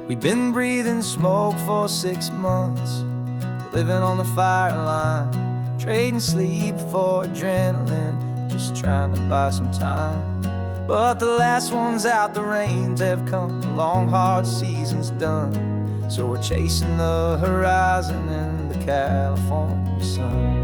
We've been breathing smoke for 6 months, living on the fire line, trading sleep for adrenaline, just trying to buy some time. But the last one's out, the rains have come, the long hard season's done. So we're chasing the horizon in the California sun.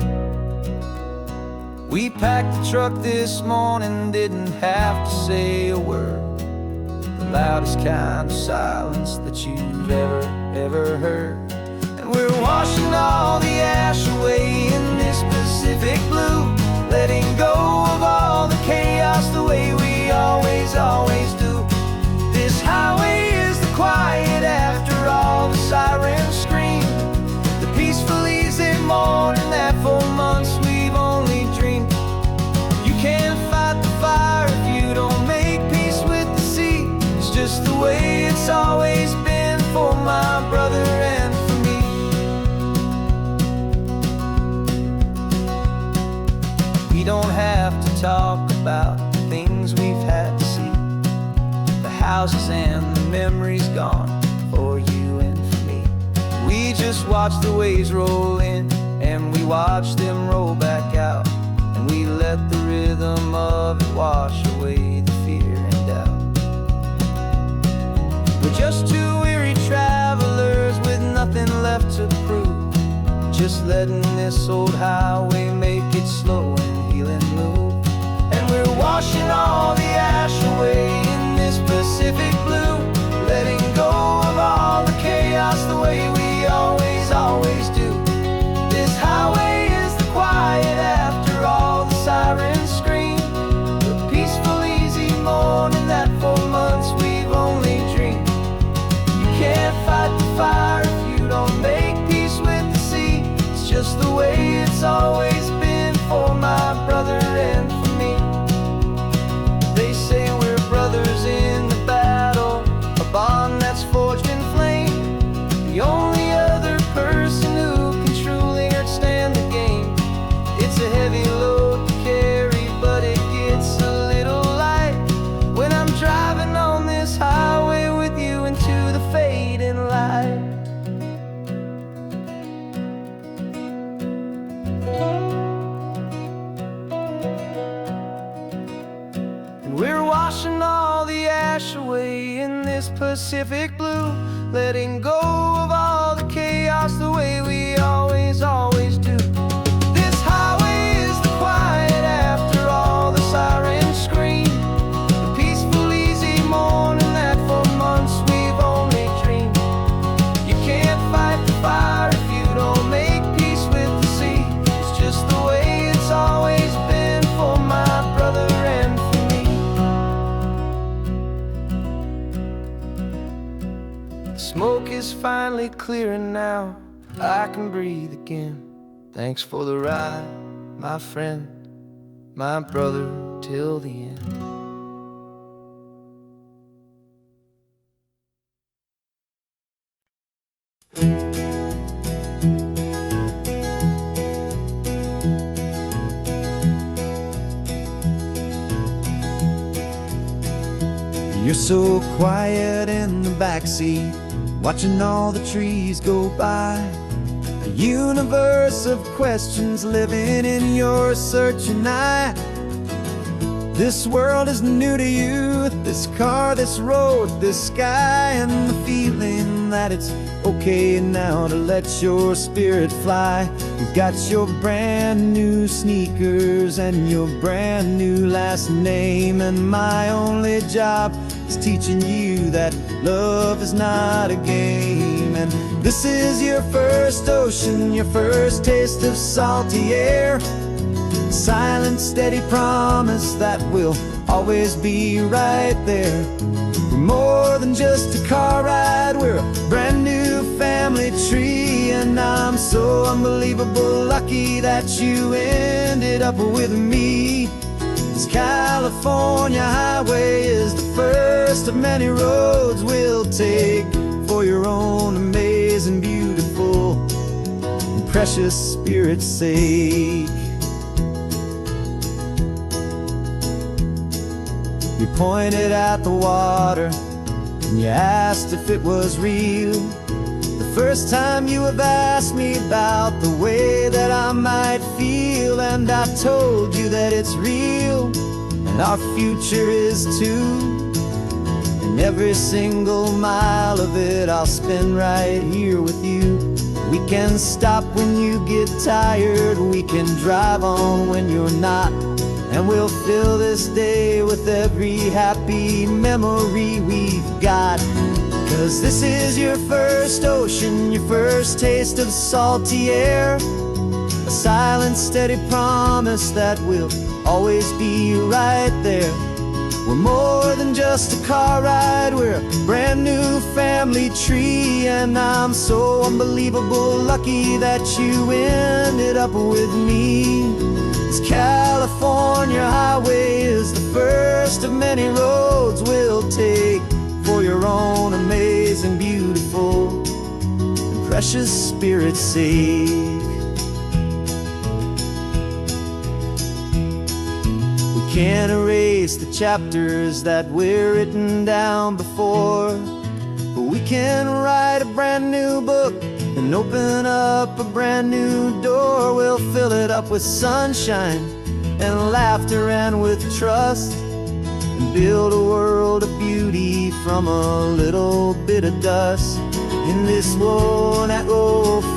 We packed the truck this morning, didn't have to say a word. The loudest kind of silence that you've ever heard. And we're washing all the ash away in this Pacific blue, letting go of all the chaos the way we always do. This highway is the quiet after all the sirens scream, the peaceful easy morning that for months we've only dreamed. You can't fight the fire if you don't make peace with the sea. It's just the way it's always been for my brother and for me. We don't have to talk about the things we've had to see, the houses and the memories gone for you and for me. We just watch the waves roll in and we watch them roll back out, and we let the rhythm of it wash away the fear and doubt. We're just two weary travelers with nothing left to prove, just letting this old highway make it slow and healing move. And we're washing all the ash away in this Pacific blue, letting go of all the chaos the way we always do. This highway is the quiet after all the sirens scream, the peaceful easy morning that for months we've only dreamed. You can't fight the fire if you don't make peace with the sea. It's just the way it's always been for my brother and for me. They say we're brothers in the battle, a bond that's forged in flame. The only other person who can truly stand the game. It's a heavy load to carry, but it gets a little light when I'm driving on this highway with you into the fading light. And we're washing all the ash away in this Pacific blue, letting go of all the chaos the way we always do. This highway is the quiet after all the sirens scream, the peaceful easy morning that for months we've only dreamed. You can't fight the fire if you don't make peace with the sea. It's just the way it's always been for my brother and for me. The smoke is finally clearing now, I can breathe again. Thanks for the ride, my friend, my brother till the end. You're so quiet in the backseat, watching all the trees go by. A universe of questions living in your searching eye. This world is new to you, this car, this road, this sky, and the feeling that it's okay now to let your spirit fly. You've got your brand new sneakers and your brand new last name, and my only job is teaching you that love is not a game. And this is your first ocean, your first taste of salty air, silent, steady promise that we'll always be right there. We're more than just a car ride, we're a brand new family tree, and I'm so unbelievable lucky that you ended up with me. This California highway is the first of many roads we'll take for your own amazing, beautiful, and precious spirit's sake. You pointed at the water and you asked if it was real. The first time you have asked me about the way that I might feel, and I told you that it's real and our future is too. And every single mile of it I'll spend right here with you. We can stop when you get tired, we can drive on when you're not, and we'll fill this day with every happy memory we've got. 'Cause this is your first ocean, your first taste of salty air, a silent, steady promise that we'll always be right there. We're more than just a car ride, we're a brand new family tree. And I'm so unbelievable lucky that you ended up with me. This California highway is the first of many roads we'll take for your own amazing, beautiful, and precious spirit's sake. Can't erase the chapters that we're written down before, but we can write a brand new book and open up a brand new door. We'll fill it up with sunshine and laughter and with trust, and build a world of beauty from a little bit of dust. In this world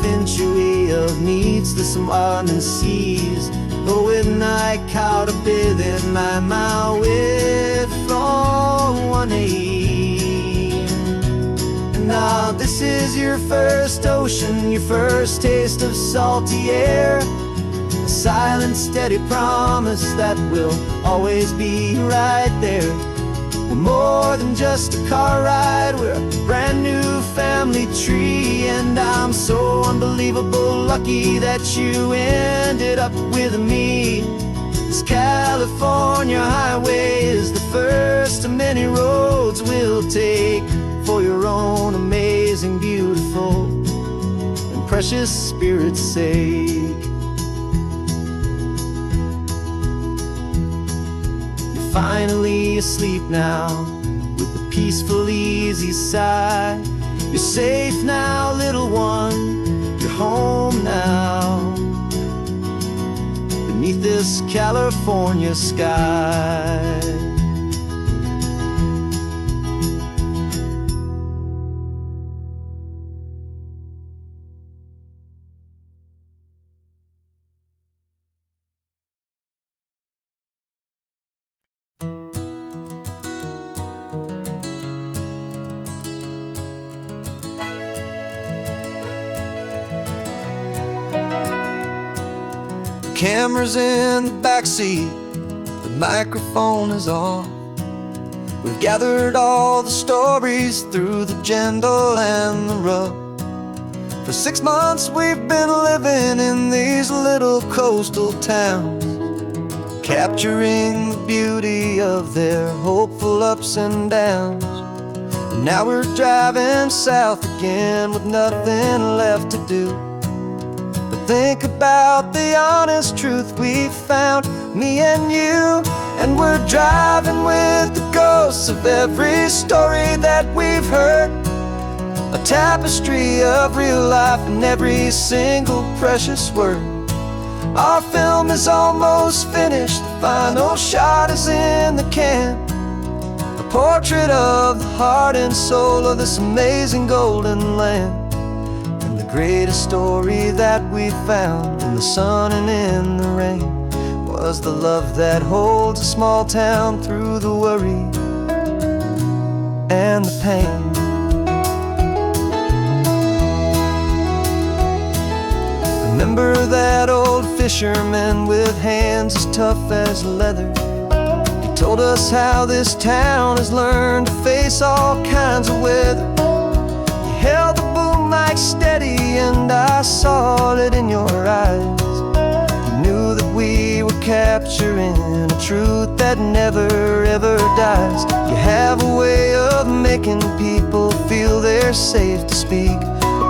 century of needs to some ardent seas, going I caught a bit in my way from 1A. Now this is your first ocean, your first taste of salty air, a silent, steady promise that we'll always be right there. We're more than just a car ride, we're a brand new family tree. And I'm so unbelievable lucky that you ended up with me. This California highway is the first of many roads we'll take for your own amazing, beautiful, and precious spirit's sake. Finally asleep now with a peaceful, easy sigh. You're safe now, little one, you're home now, beneath this California sky. Camera's in the backseat, the microphone is on. We've gathered all the stories through the gentle and the rough. For 6 months we've been living in these little coastal towns, capturing the beauty of their hopeful ups and downs. And now we're driving south again with nothing left to do. Think about the honest truth we found, me and you. And we're driving with the ghosts of every story that we've heard, a tapestry of real life in every single precious word. Our film is almost finished, the final shot is in the can, a portrait of the heart and soul of this amazing golden land. Greatest story that we found in the sun and in the rain was the love that holds a small town through the worry and the pain. Remember that old fisherman with hands as tough as leather? He told us how this town has learned to face all kinds of weather. He held the boom mic steady and I saw it in your eyes. You knew that we were capturing a truth that never ever dies. You have a way of making people feel they're safe to speak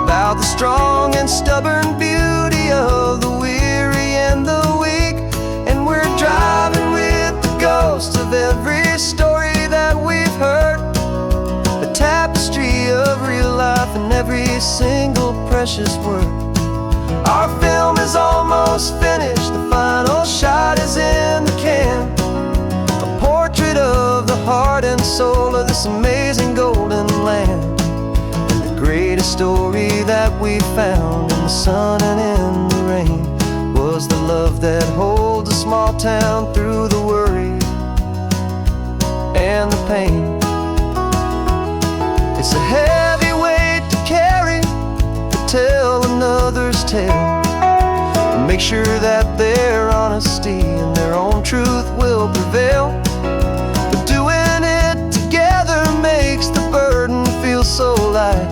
about the strong and stubborn beauty of the weary and the weak. And we're driving with the ghosts of every story single precious word. Our film is almost finished, the final shot is in the can. A portrait of the heart and soul of this amazing golden land. And the greatest story that we found in the sun and in the rain was the love that holds a small town through the worry and the pain. It's a heavy weight to carry, to tell another's tale, and make sure that their honesty and their own truth will prevail. But doing it together makes the burden feel so light.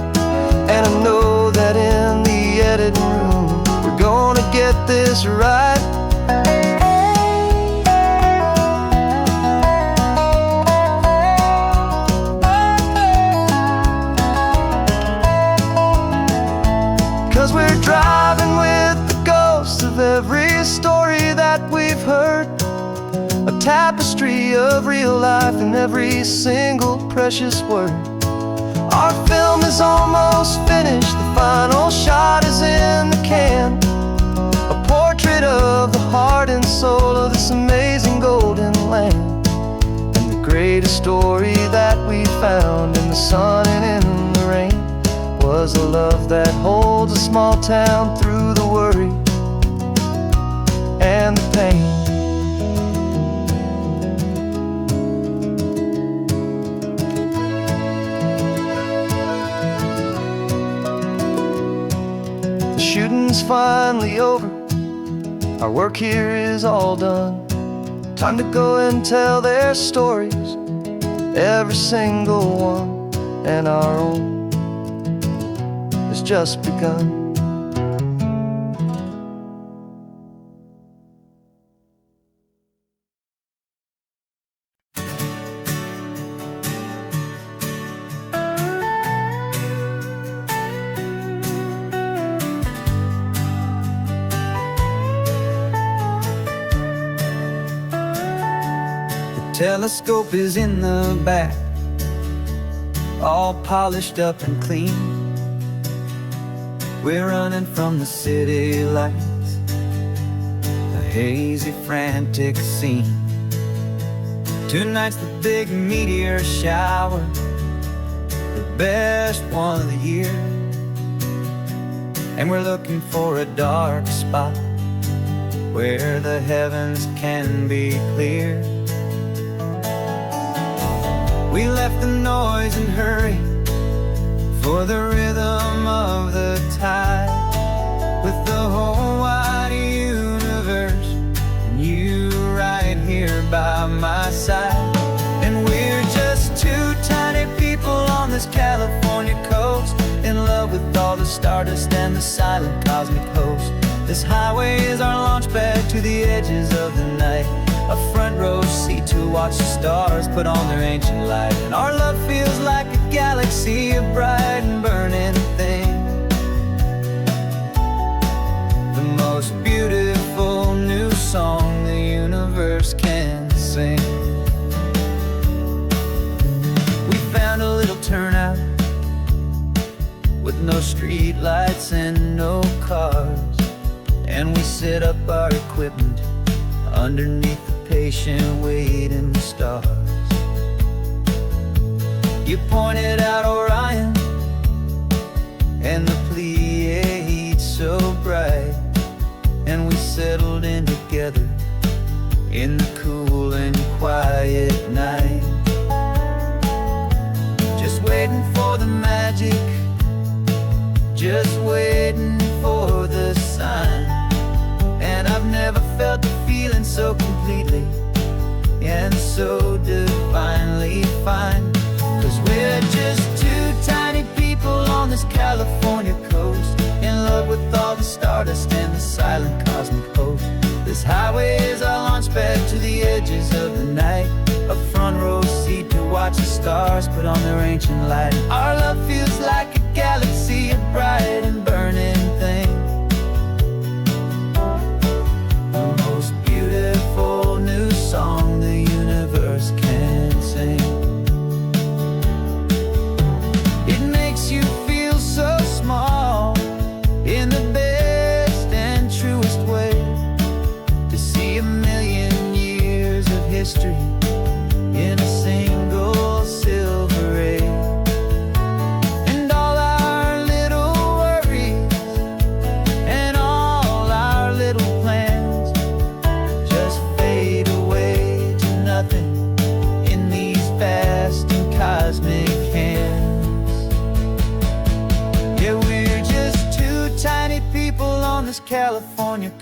And I know that in the editing room we're gonna get this right. 'Cause we're driving with the ghosts of every story that we've heard, a tapestry of real life in every single precious word. Our film is almost finished, the final shot is in the can. A portrait of the heart and soul of this amazing golden land. And the greatest story that we found in the sun and in the rain was a love that holds a small town through the worry and the pain. The shooting's finally over, our work here is all done. Time to go and tell their stories, every single one, and our own has just begun. The telescope is in the back, all polished up and clean. We're running from the city lights, a hazy, frantic scene. Tonight's the big meteor shower, the best one of the year. And we're looking for a dark spot where the heavens can be clear. We left the noise and hurry for the rhythm of the tide, with the whole wide universe and you right here by my side. And we're just two tiny people on this California coast, in love with all the stardust and the silent cosmic host. This highway is our launch pad to the edges of the night, a front row seat to watch the stars put on their ancient light. And our love feels like a galaxy, a bright and burning thing, the most beautiful new song the universe can sing. We found a little turnout with no street lights and no cars, and we set up our equipment underneath the patient waiting stars. You pointed out Orion and the Pleiades so bright, and we settled in together in the cool and quiet night, just waiting for the magic, just waiting for the sign. And I've never felt the feeling so completely and so divinely fine. 'Cause we're just two tiny people on this California coast, in love with all the stardust and the silent cosmic host. This highway is our launch pad to the edges of the night, a front row seat to watch the stars put on their ancient light. And our love feels like a galaxy, a bright and burning thing, the most beautiful new song the universe can sing. It makes you feel so small,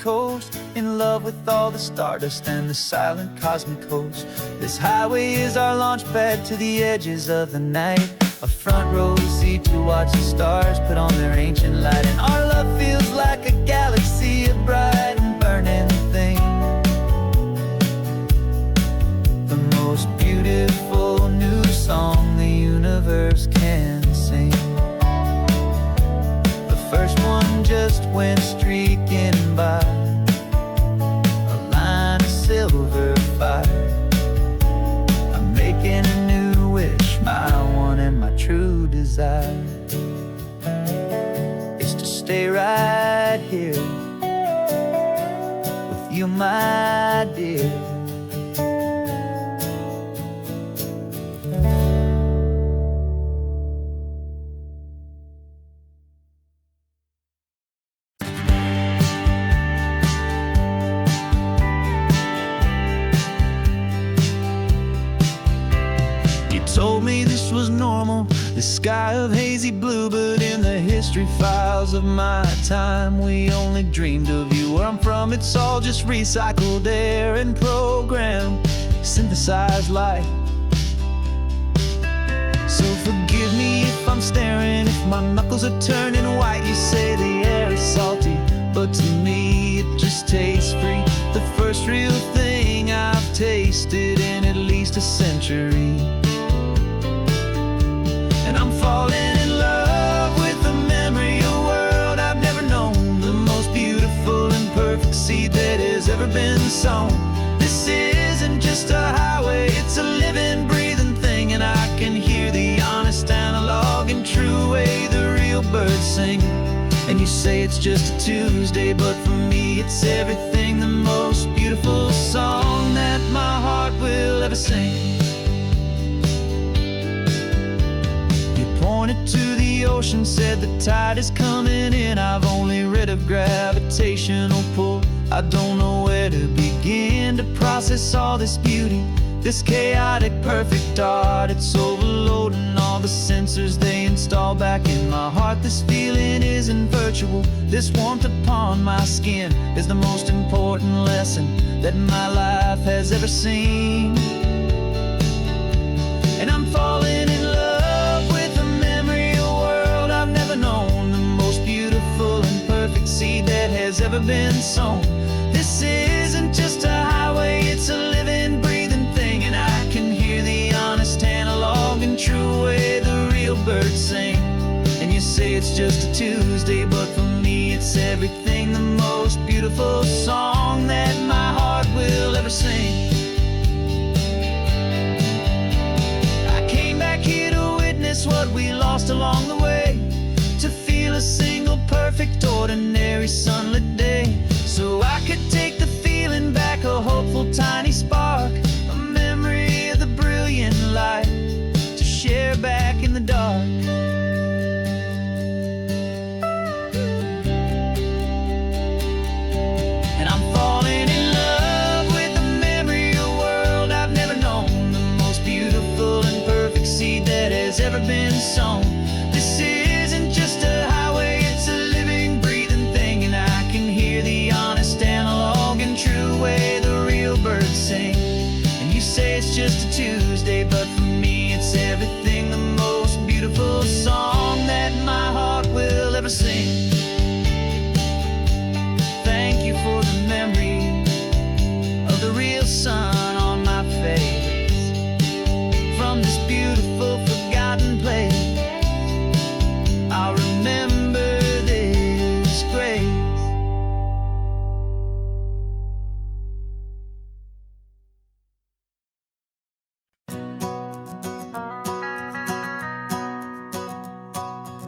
coast, in love with all the stardust and the silent cosmic host. This highway is our launch pad to the edges of the night, a front row seat to watch the stars put on their ancient light. And our love feels like a galaxy, a bright and burning thing, the most beautiful new song the universe can sing. The first one just went streaking by, a line of silver fire. I'm making a new wish, my one and my true desire is to stay right here with you, my dear. Told me this was normal, the sky of hazy blue, but in the history files of my time, we only dreamed of you. Where I'm from, it's all just recycled air and programmed, synthesized light. So forgive me if I'm staring, if my knuckles are turning white. You say the air is salty, but to me it just tastes free. The first real thing I've tasted in at least a century. And I'm falling in love with the memory of a world I've never known, the most beautiful and perfect seed that has ever been sown. This isn't just a highway, it's a living, breathing thing, and I can hear the honest analog and true way the real birds sing. And you say it's just a Tuesday, but for me it's everything, the most beautiful song that my heart will ever sing. Pointed to the ocean, said the tide is coming in. I've only read of gravitational pull. I don't know where to begin to process all this beauty, this chaotic perfect art. It's overloading all the sensors they install back in my heart. This feeling isn't virtual, this warmth upon my skin is the most important lesson that my life has ever seen. And I'm falling in love with a memory of a world I've never known, the most beautiful and perfect seed that has ever been sown. This isn't just a highway, it's a living, breathing thing, and I can hear the honest analog and true way the real birds sing. And you say it's just a Tuesday, but for me it's everything, the most beautiful song that my heart will ever sing. Here to witness what we lost along the way, to feel a single perfect ordinary sunlit day, so I could take the feeling back, a hopeful tiny spark, a memory of the brilliant light to share back in the dark. And I'm falling in love with the memory of a world I've never known, the most beautiful and perfect seed that has ever been sown. This isn't just a highway, it's a living, breathing thing, and I can hear the honest analog and true way the real birds sing. And you say it's just a Tuesday, but for me it's everything, the most beautiful song that my heart will ever sing. Thank you for the memory of the real sun on my face, from this beautiful forgotten place. I'll remember this grace.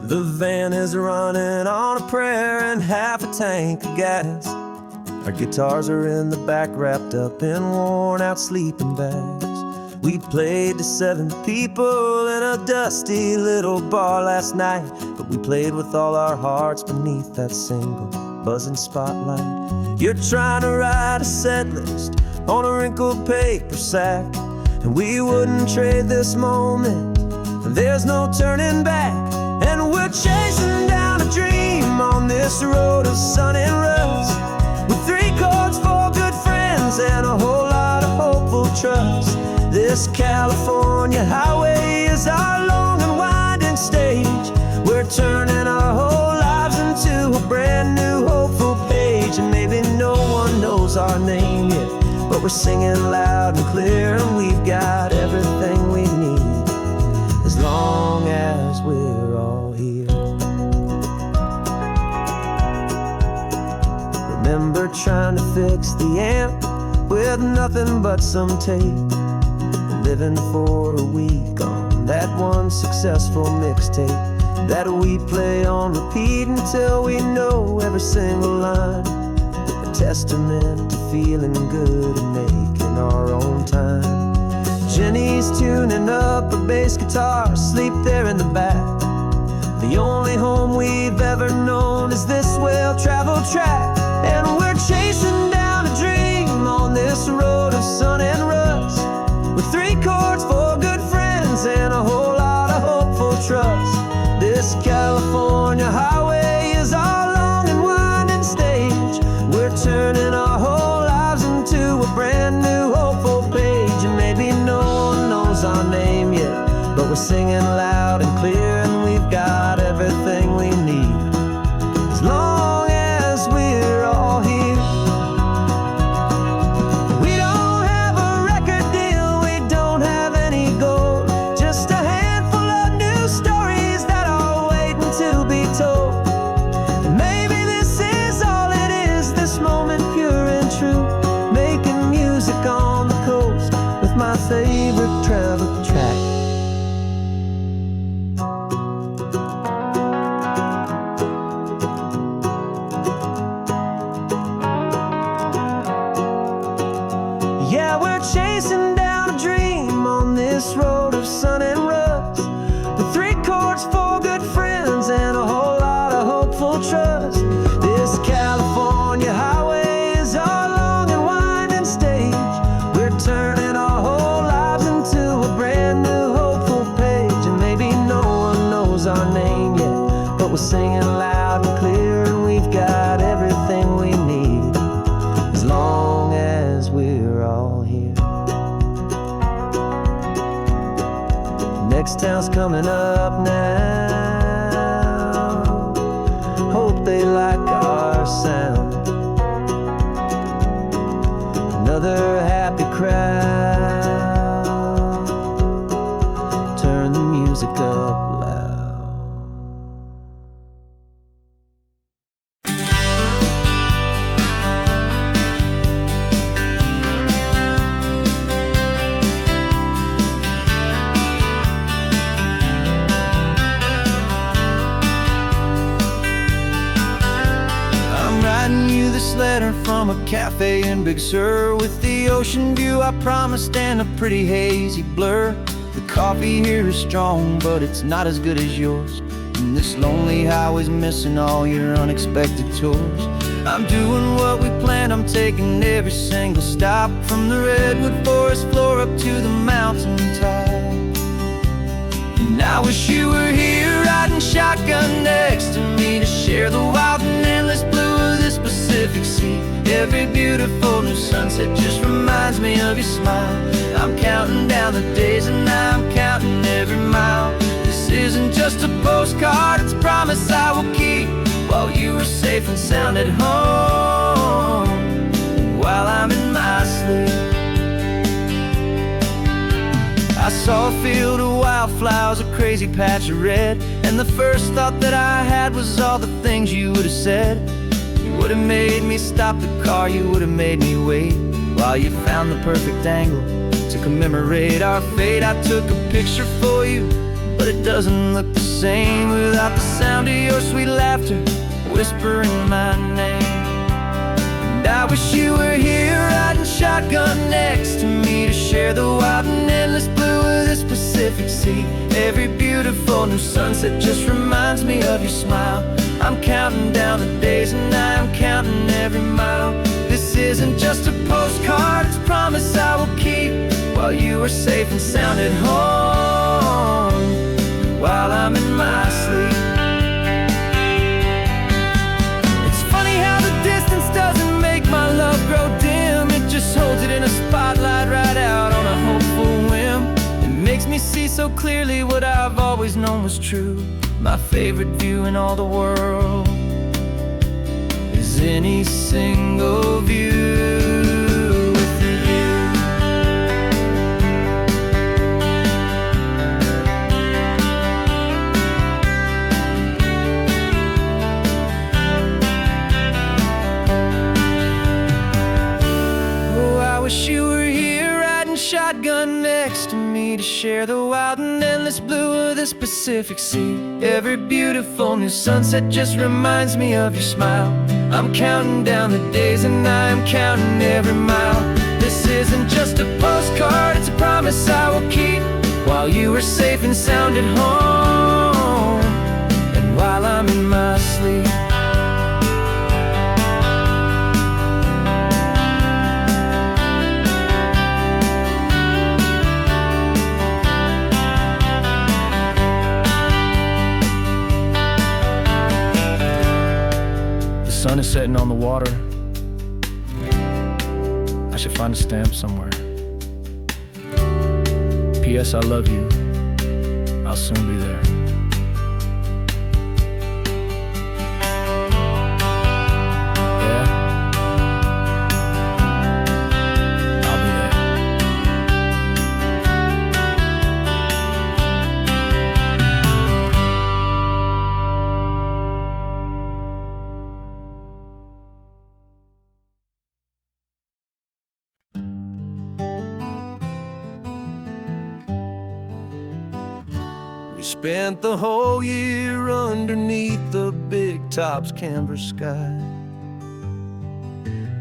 The van is running on a prayer and half a tank of gas. Our guitars are in the back, wrapped up in worn-out sleeping bags. We played to 7 people in a dusty little bar last night, but we played with all our hearts beneath that single buzzing spotlight. You're trying to write a set list on a wrinkled paper sack, and we wouldn't trade this moment. There's no turning back, and we're chasing down a dream on this road of sun and rust, with 3 trust. This California highway is our long and winding stage. We're turning our whole lives into a brand new hopeful page. And maybe no one knows our name yet, but we're singing loud and clear, and we've got everything we need, as long as we're all here. Remember trying to fix the amp with nothing but some tape, living for a week on that one successful mixtape that we play on repeat until we know every single line. A testament to feeling good and making our own time. Jenny's tuning up her bass guitar, asleep there in the back. The only home we've ever known is this well-traveled track. And we're chasing down a dream on this road of sun and rust, with 3 chords, 4 good friends, and a whole lot of hopeful trust. This California highway is our long and winding stage. We're turning our whole lives into a brand new hopeful page. And maybe no one knows our name yet, but we're singing loud and clear, and we've got everything we need, as long as we're all here. We don't have a record deal, we don't have any gold, just a handful of new stories that are waiting to be told. And maybe this is all it is, this moment pure and true, making music on the coast with my favorite travel track. Yeah, we're chasing down a dream on this road of sun and rust, with 3 chords, 4 good friends, and a whole lot of hopeful trust. This California highway is our long and winding stage. We're turning our whole lives into a brand new hopeful page. And maybe no one knows our name yet, but we're singing loud and clear, and we've got everything we need, as long as we're all here. Next town's coming up now, hope they like our sound. Another happy crowd, turn the music up loud. Writing you this letter from a cafe in Big Sur, with the ocean view I promised and a pretty hazy blur. The coffee here is strong, but it's not as good as yours, and this lonely highway's missing all your unexpected tours. I'm doing what we planned, I'm taking every single stop, from the redwood forest floor up to the mountain top. And I wish you were here riding shotgun next to me, to share the wild and endless blue of this Pacific Sea. Every beautiful new sunset just reminds me of your smile. I'm counting down the days and I'm counting every mile. This isn't just a postcard, it's a promise I will keep, while you are safe and sound at home, while I'm in my sleep. I saw a field of wildflowers, a crazy patch of red, and the first thought that I had was all the things you would have said. You would have made me stop the car, you would have made me wait, while you found the perfect angle to commemorate our fate. I took a picture for you, but it doesn't look the same without the sound of your sweet laughter whispering my name. And I wish you were here riding shotgun next to me, to share the wild and endless blue of this Pacific Sea. Every beautiful new sunset just reminds me of your smile. I'm counting down the days and I'm counting every mile. This isn't just a postcard, it's a promise I will keep, while you are safe and sound at home, while I'm in my sleep. It's funny how the distance doesn't make my love grow dim, it just holds it in a spotlight right out so clearly what I've always known was true. My favorite view in all the world is any single view. Wish you were here riding shotgun next to me to share the wild and endless blue of this Pacific Sea. Every beautiful new sunset just reminds me of your smile. I'm counting down the days and I'm counting every mile. This isn't just a postcard, it's a promise I will keep, while you are safe and sound at home, and while I'm in my sleep. The sun is setting on the water. I should find a stamp somewhere. P.S. I love you. I'll soon be there. Yeah, I'll be there. We spent the whole year underneath the big top's canvas sky,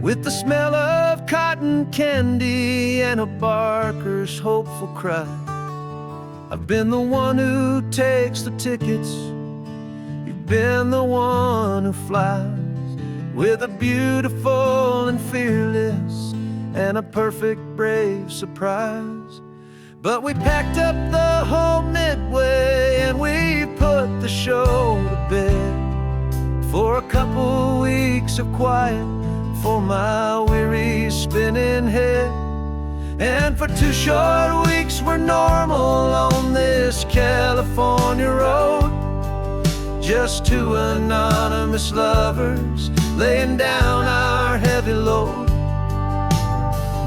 with the smell of cotton candy and a barker's hopeful cry. I've been the one who takes the tickets, you've been the one who flies, with a beautiful and fearless and a perfect brave surprise. But we packed up the whole Midway and we put the show to bed, for a couple weeks of quiet for my weary spinning head. And for 2 short weeks we're normal on this California road, just 2 anonymous lovers laying down our heavy load.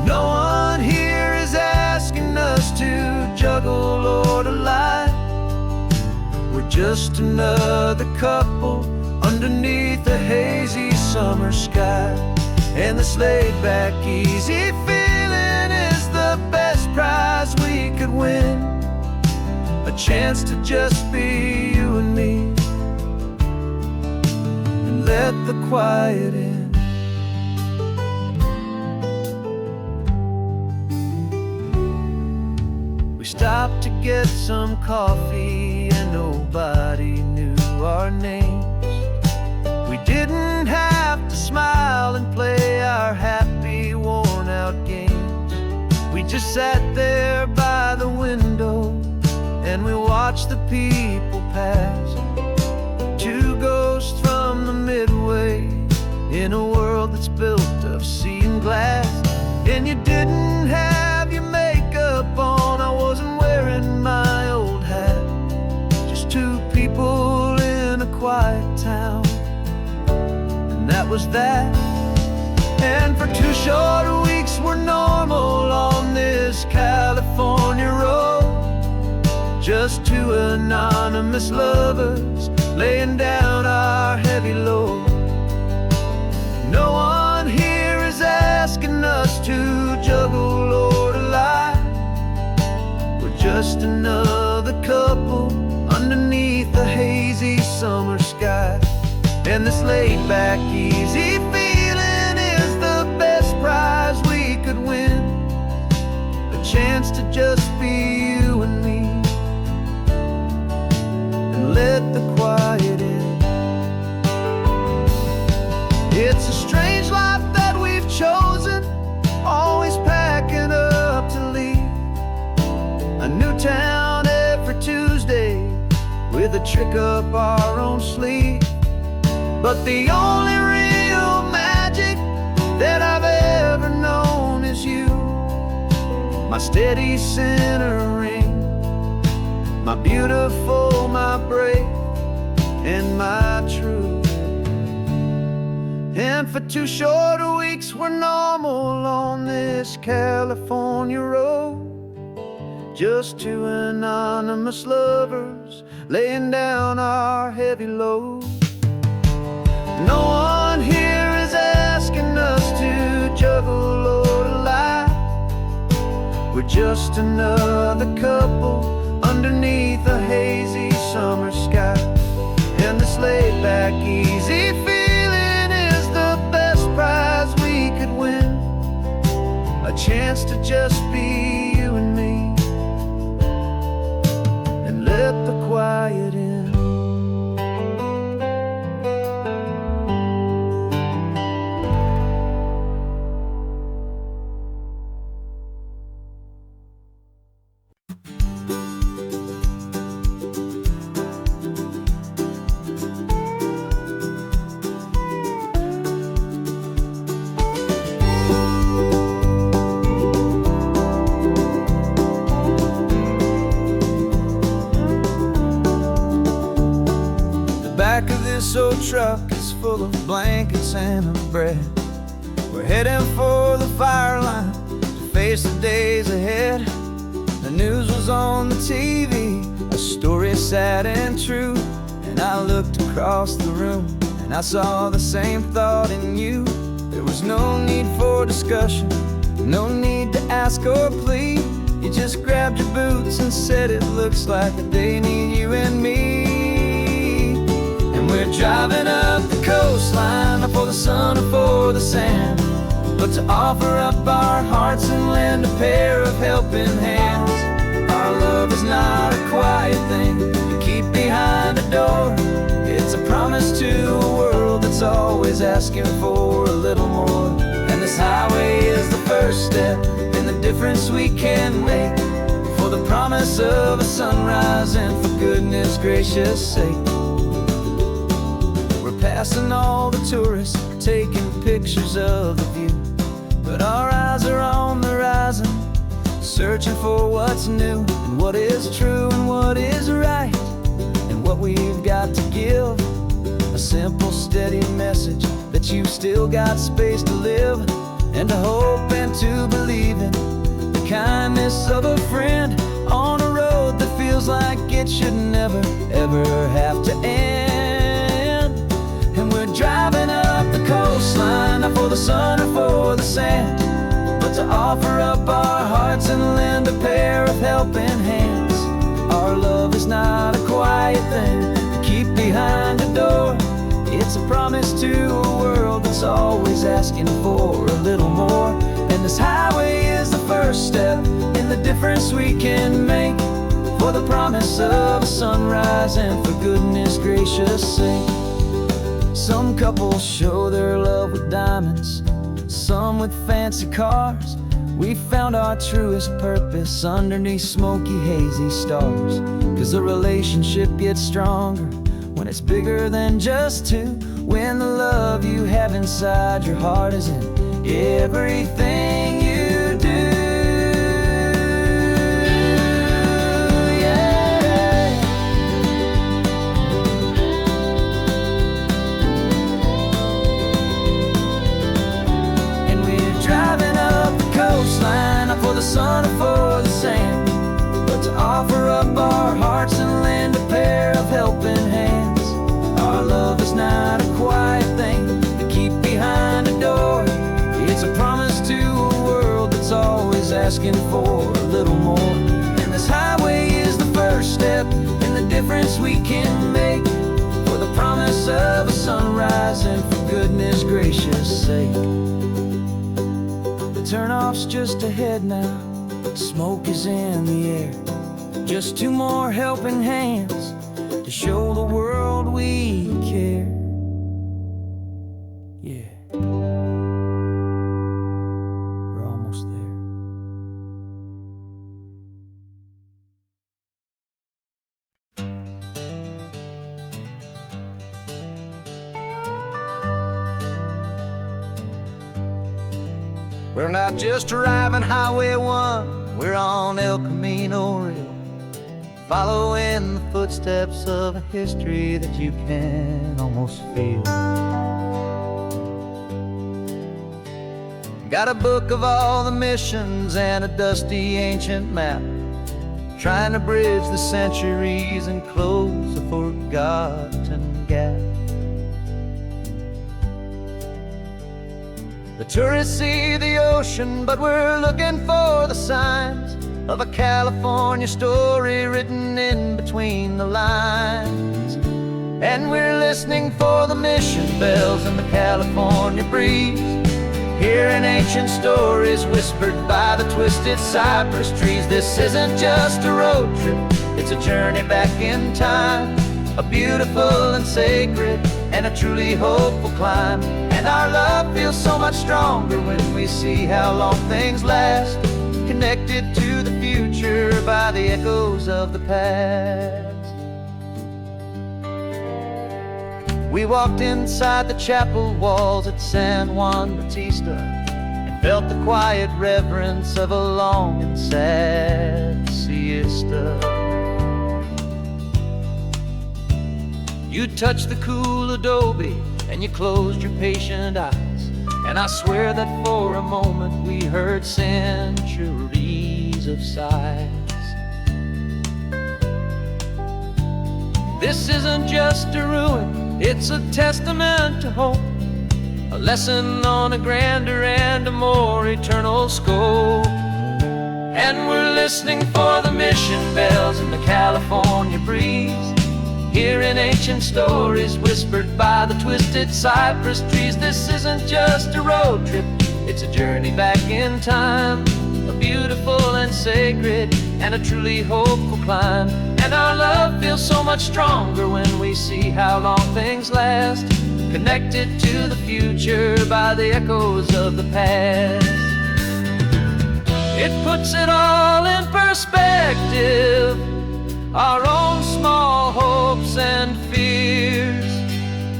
No one here is asking us to juggle or to lie. We're just another couple underneath a hazy summer sky. And this laid-back, easy feeling is the best prize we could win, a chance to just be you and me, and let the quiet in. We stopped to get some coffee and nobody knew our names. We didn't have to smile and play our happy, worn-out games. We just sat there by the window and we watched the people pass, 2 ghosts from the Midway in a world that's built of sea and glass. And you didn't have your makeup on, I wasn't wearing my old hat, just 2 people in a quiet town, and that was that. And for 2 short weeks we're normal on this California road, just 2 anonymous lovers laying down our heavy load. No one here is asking us to juggle or to lie. We're just another couple underneath the hazy summer sky. And this laid-back, easy feeling is the best prize we could win, a chance to just be you and me, and let the quiet in. It's a strange life that we've chosen, always packing up to leave a new town every Tuesday with a trick up our own sleeve. But the only real magic that I've ever known is you, my steady centering, my beautiful, my brave, and my true. And for 2 short weeks we're normal on this California road, just 2 anonymous lovers laying down our heavy load. No one here is asking us to juggle or to lie. We're just another couple underneath a hazy summer sky. And this laid back, easy feeling is the best prize we could win. A chance to just be you and me, and let the quiet in. Back of this old truck is full of blankets and of bread. We're heading for the fire line to face the days ahead. The news was on the TV, a story sad and true. And I looked across the room and I saw the same thought in you. There was no need for discussion, no need to ask or plead. You just grabbed your boots and said it looks like they need you and me. We're driving up the coastline, not for the sun or for the sand, but to offer up our hearts and lend a pair of helping hands. Our love is not a quiet thing to keep behind a door. It's a promise to a world that's always asking for a little more. And this highway is the first step in the difference we can make, for the promise of a sunrise and for goodness gracious sake. Passing all the tourists, taking pictures of the view, but our eyes are on the horizon, searching for what's new and what is true and what is right, and what we've got to give. A simple, steady message that you've still got space to live, and to hope and to believe in the kindness of a friend on a road that feels like it should never, ever have to end. Driving up the coastline, not for the sun or for the sand, but to offer up our hearts and lend a pair of helping hands. Our love is not a quiet thing to keep behind a door. It's a promise to a world that's always asking for a little more. And this highway is the first step in the difference we can make, for the promise of a sunrise and for goodness gracious sake. Some couples show their love with diamonds, some with fancy cars. We found our truest purpose underneath smoky, hazy stars. 'Cause the relationship gets stronger when it's bigger than just two, when the love you have inside your heart is in everything you do. For the sun or for the sand, but to offer up our hearts and lend a pair of helping hands. Our love is not a quiet thing to keep behind a door. It's a promise to a world that's always asking for a little more. And this highway is the first step in the difference we can make, for the promise of a sunrise and for goodness gracious sake. Turnoff's just ahead now, smoke is in the air. Just 2 more helping hands to show the world we care. Yeah, we're almost there. We're not just driving Highway 1, we're on El Camino Real. following the footsteps of a history that you can almost feel. Got a book of all the missions and a dusty ancient map, trying to bridge the centuries and close a forgotten gap. The tourists see the ocean, but we're looking for the signs of a California story written in between the lines. And we're listening for the mission bells in the California breeze, hearing ancient stories whispered by the twisted cypress trees. This isn't just a road trip, it's a journey back in time, a beautiful and sacred and a truly hopeful climb. And our love feels so much stronger when we see how long things last, connected to the future by the echoes of the past. We walked inside the chapel walls at San Juan Bautista and felt the quiet reverence of a long and sad siesta. You touched the cool adobe and you closed your patient eyes, and I swear that for a moment we heard centuries of sighs. This isn't just a ruin, it's a testament to hope, a lesson on a grander and a more eternal scope. And we're listening for the mission bells in the California breeze, hearing ancient stories whispered by the twisted cypress trees. This isn't just a road trip, it's a journey back in time, a beautiful and sacred and a truly hopeful climb. And our love feels so much stronger when we see how long things last, connected to the future by the echoes of the past. It puts it all in perspective, our own small hopes and fears,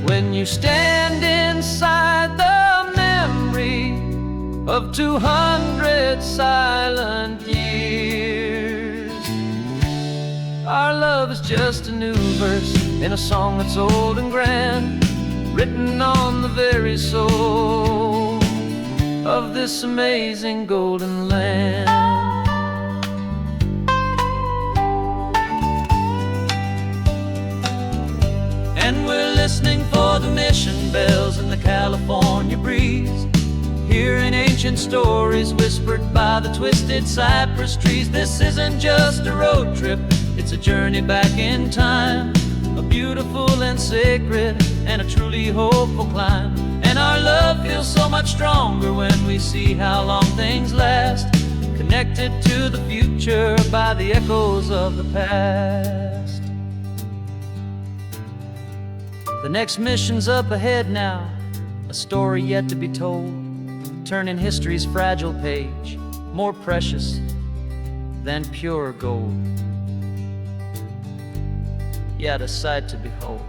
when you stand inside the memory of 200 silent years. Our love is just a new verse in a song that's old and grand, written on the very soul of this amazing golden land. And we're listening for the mission bells in the California breeze, hearing ancient stories whispered by the twisted cypress trees. This isn't just a road trip, it's a journey back in time, a beautiful and sacred and a truly hopeful climb. And our love feels so much stronger when we see how long things last, connected to the future by the echoes of the past. The next mission's up ahead now, a story yet to be told, turning history's fragile page more precious than pure gold. Yet a sight to behold.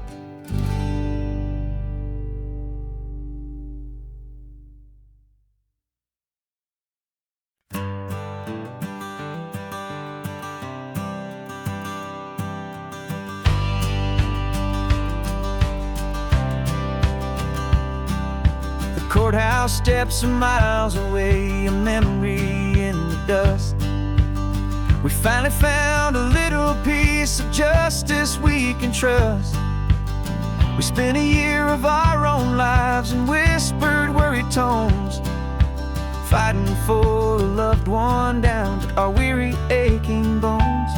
Courthouse steps are miles away, a memory in the dust. We finally found a little piece of justice we can trust. We spent a year of our own lives in whispered, worried tones, fighting for a loved one down to our weary, aching bones.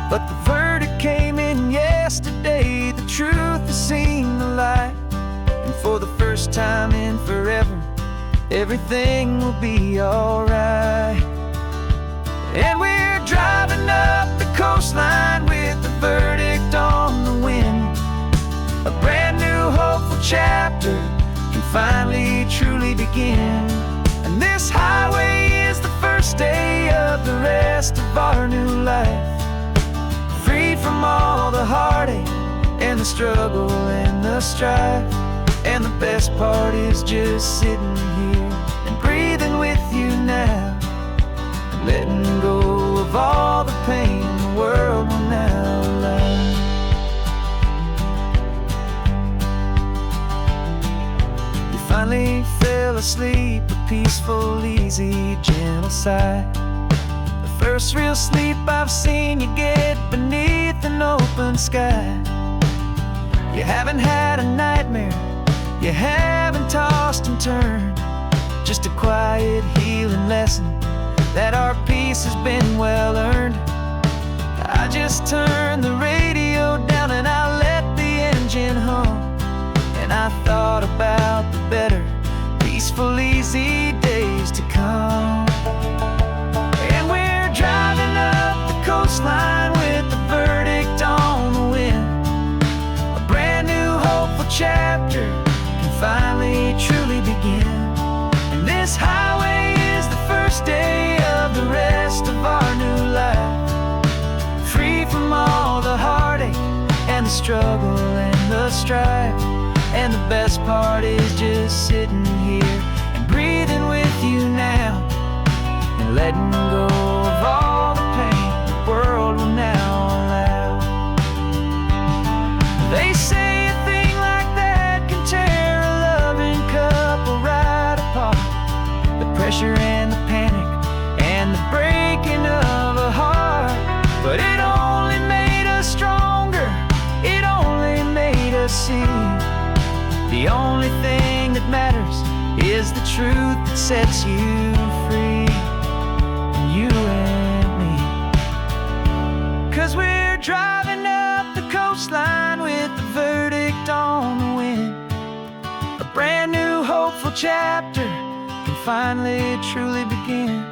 But the verdict came in yesterday, the truth has seen the light. And for the first time in forever, everything will be alright. And we're driving up the coastline with the verdict on the wind. A brand new hopeful chapter can finally truly begin. And this highway is the first day of the rest of our new life, free from all the heartache and the struggle and the strife. And the best part is just sitting here and breathing with you now, letting go of all the pain the world will now peaceful, easy, gentle sigh. The first real sleep I've seen you get beneath an open sky. You haven't had a nightmare, you haven't tossed and turned. Just a quiet, healing lesson that our peace has been well earned. I just turned the radio down and I let the engine hum, and I thought about the better, peaceful, easy days to come. And we're driving up the coastline with the verdict on the wind. A brand new hopeful chapter can finally truly begin. And this highway is the first day of the rest of our new life, free from all the heartache and the struggle and the strife. And the best part is just sitting here and breathing with you now, and letting go of all the pain the world will now allow. They say a thing like that can tear a loving couple right apart. The pressure and the panic and the breaking of a heart. But it only made us stronger, it only made us see the only thing that matters is the truth that sets you free, you and me. 'Cause we're driving up the coastline with the verdict on the wind. A brand new hopeful chapter can finally truly begin.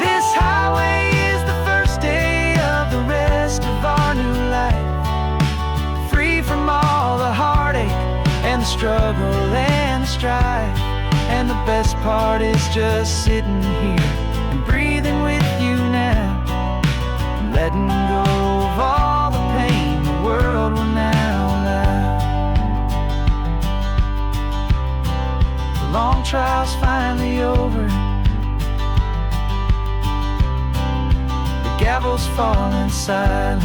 This highway is the first day of the rest of our new life, free from all the heartache and the struggle and the strife. And the best part is just sitting here and breathing with you now, and letting go of all the pain the world will now allow. The long trial's finally over, the gavel's falling silent.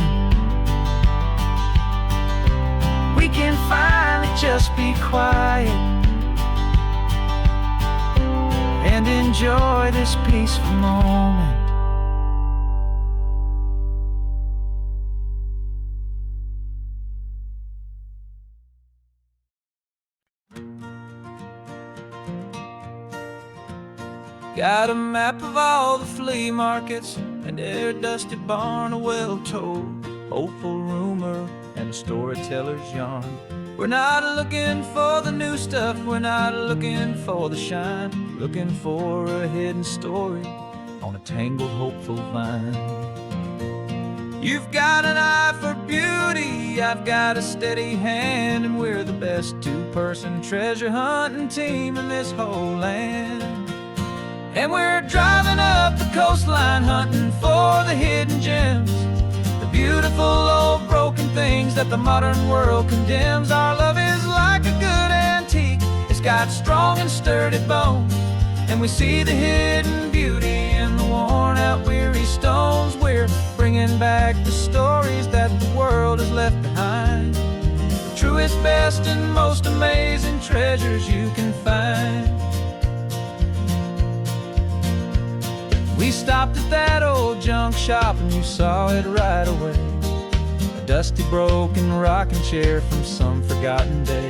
We can finally just be quiet and enjoy this peaceful moment. Got a map of all the flea markets and their dusty barn, a well-told, hopeful rumor and a storyteller's yarn. We're not looking for the new stuff, we're not looking for the shine, looking for a hidden story on a tangled, hopeful vine. You've got an eye for beauty, I've got a steady hand, and we're the best two-person treasure hunting team in this whole land. And we're driving up the coastline hunting for the hidden gems, the beautiful old broken things that the modern world condemns. Our love is like a good antique, it's got strong and sturdy bones, and we see the hidden beauty in the worn out weary stones. We're bringing back the stories that the world has left behind, the truest, best, and most amazing treasures you can find. We stopped at that old junk shop and you saw it right away, a dusty, broken rocking chair from some forgotten day.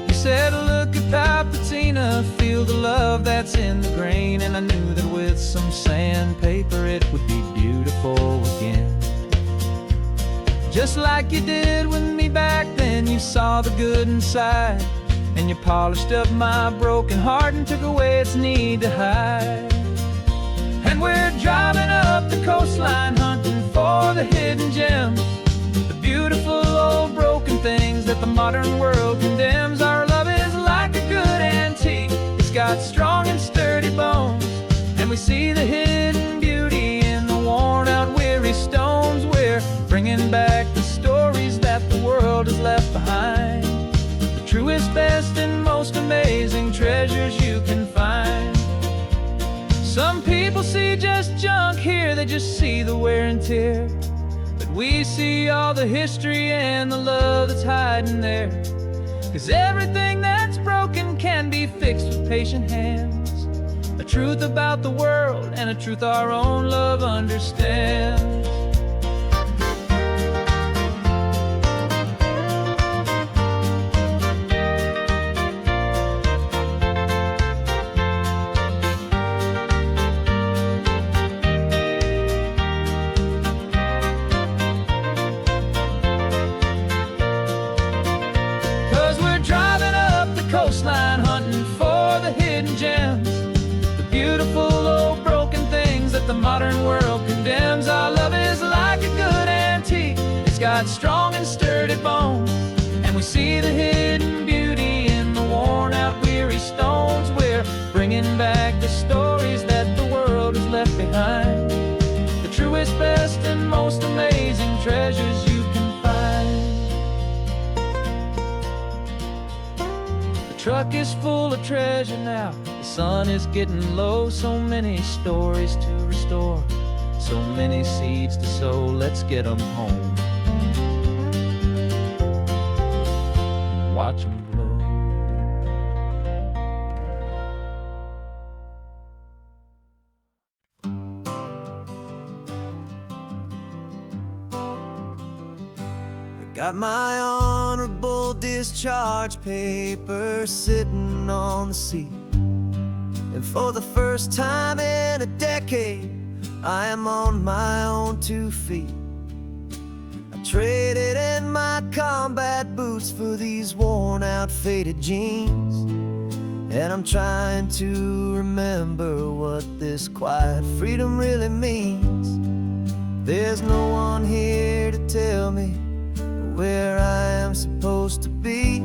You said, look at that patina, feel the love that's in the grain, and I knew that with some sandpaper it would be beautiful again. Just like you did with me back then, you saw the good inside, and you polished up my broken heart and took away its need to hide. And we're driving up the coastline hunting for the hidden gems, the beautiful old broken things that the modern world condemns. Our love is like a good antique, it's got strong and sturdy bones, and we see the hidden beauty in the worn out weary stones. We're bringing back the stories that the world has left behind, the truest, best, and most amazing treasures you can find. Some people see just junk here, they just see the wear and tear, but we see all the history and the love that's hiding there. 'Cause everything that's broken can be fixed with patient hands, a truth about the world and a truth our own love understands. 'Cause we're driving up the coastline, hunting for the hidden gems, the beautiful old broken things that the modern world condemns. Our love is like a good antique, it's got strong and sturdy bones, and we see the hidden beauty in the worn out weary stones. We're bringing back the stories that the world has left behind, the truest, best, and most amazing treasures you can find. The truck is full of treasure now, the sun is getting low. So many stories to restore, so many seeds to sow. Let's get them home, watch them blow. Got my honorable discharge paper sitting on the seat, and for the first time in a decade, I am on my own 2 feet. I traded in my combat boots for these worn out faded jeans, and I'm trying to remember what this quiet freedom really means. There's no one here to tell me where I am supposed to be,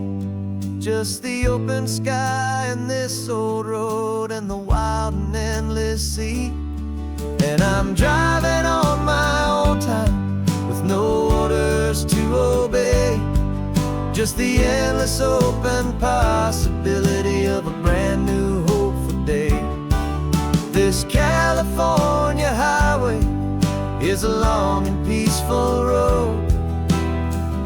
just the open sky and this old road and the wild and endless sea. And I'm driving on my own time with no orders to obey, just the endless open possibility of a brand new hopeful day. This California highway is a long and peaceful road,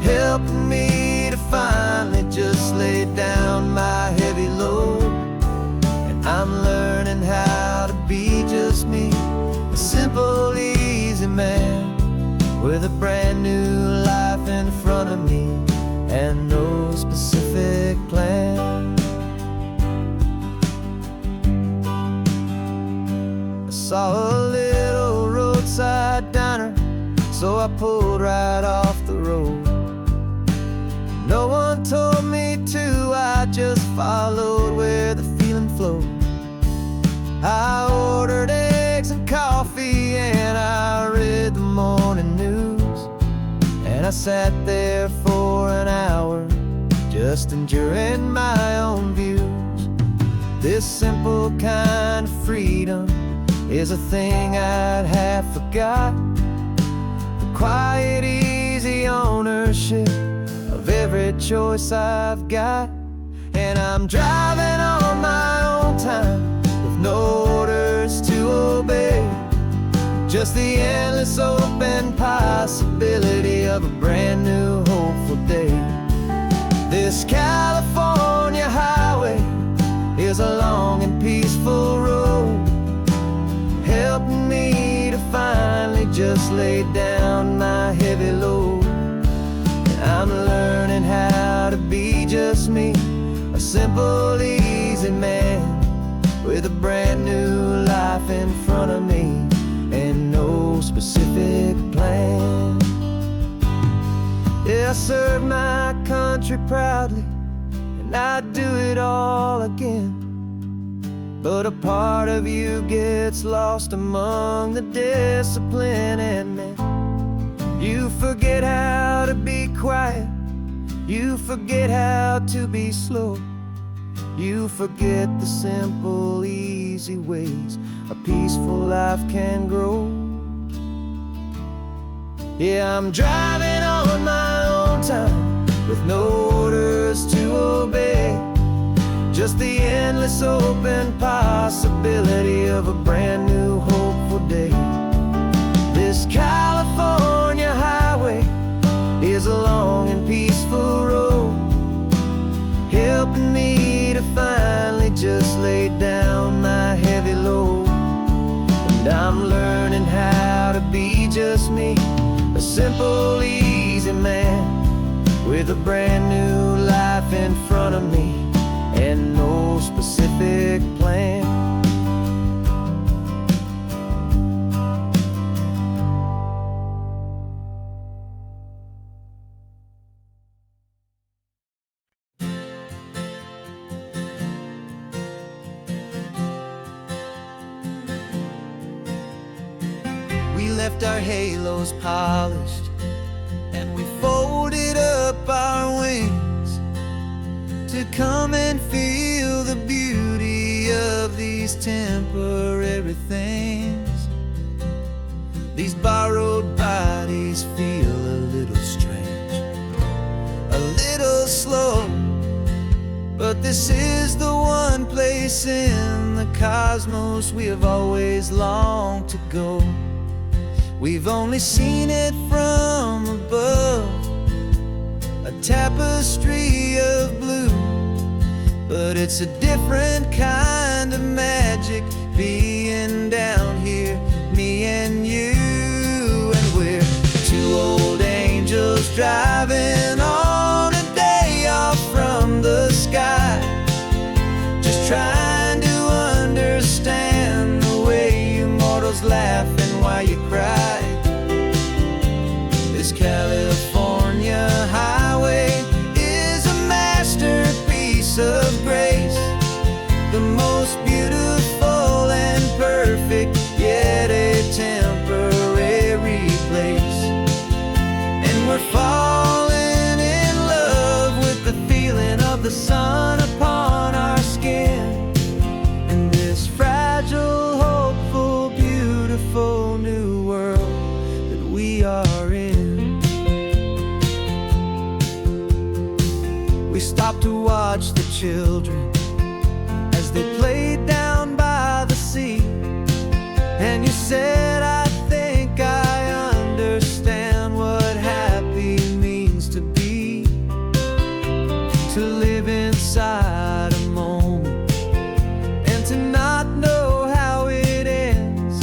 helping me to finally just lay down my heavy load. And I'm learning how to be just me, a simple, easy man with a brand new life in front of me and no specific plan. I saw a little roadside diner, so I pulled right off the road. No one told me to, I just followed where the feeling flowed. I ordered eggs and coffee and I read the morning news, and I sat there for an hour just enduring my own views. This simple kind of freedom is a thing I'd half forgot, the quiet, easy ownership of every choice I've got. And I'm driving on my own time with no orders to obey, just the endless open possibility of a brand new hopeful day. This California highway is a long and peaceful road, helping me to finally just lay down my heavy load. I'm learning how to be just me, a simple, easy man with a brand new life in front of me and no specific plan. Yeah, I served my country proudly and I'd do it all again, but a part of you gets lost among the discipline and men. You forget how to be quiet, you forget how to be slow, you forget the simple, easy ways a peaceful life can grow. Yeah, I'm driving on my own time with no orders to obey, just the endless open possibility of a brand new hopeful day. This California highway is a long and peaceful road, helping me to finally just lay down my heavy load. learning how to be just me, a simple, easy man with a brand new life in front of me and no specific plan. We left our halos polished and we folded up our wings to come and feel the beauty of these temporary things. These borrowed bodies feel a little strange, a little slow, but this is the one place in the cosmos we have always longed to go. We've only seen it from above, a tapestry of blue, but it's a different kind of magic being down here, me and you. And we're two old angels driving on a day off from the sky, just trying to understand the way you mortals laugh and why you cry. This California highway is a masterpiece of grace, the most beautiful and perfect, yet a temporary place. And we're falling in love with the feeling of the sun upon our skin, in this fragile, hopeful, beautiful new world that we are in. We stopped to watch the children as they played down by the sea, and you said, I think I understand what happy means to be, to live inside a moment and to not know how it ends,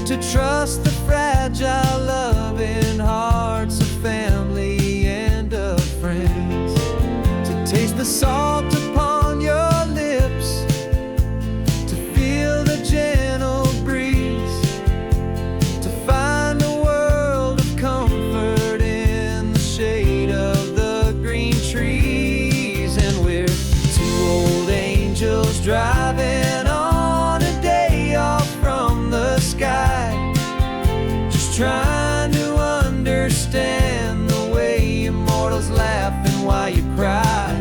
to trust the fragile loving hearts of family and of friends, to taste the salt upon your lips, to feel the gentle breeze, to find a world of comfort in the shade of the green trees. And we're two old angels driving on a day off from the sky, just trying to understand the way immortals laugh and why you cry.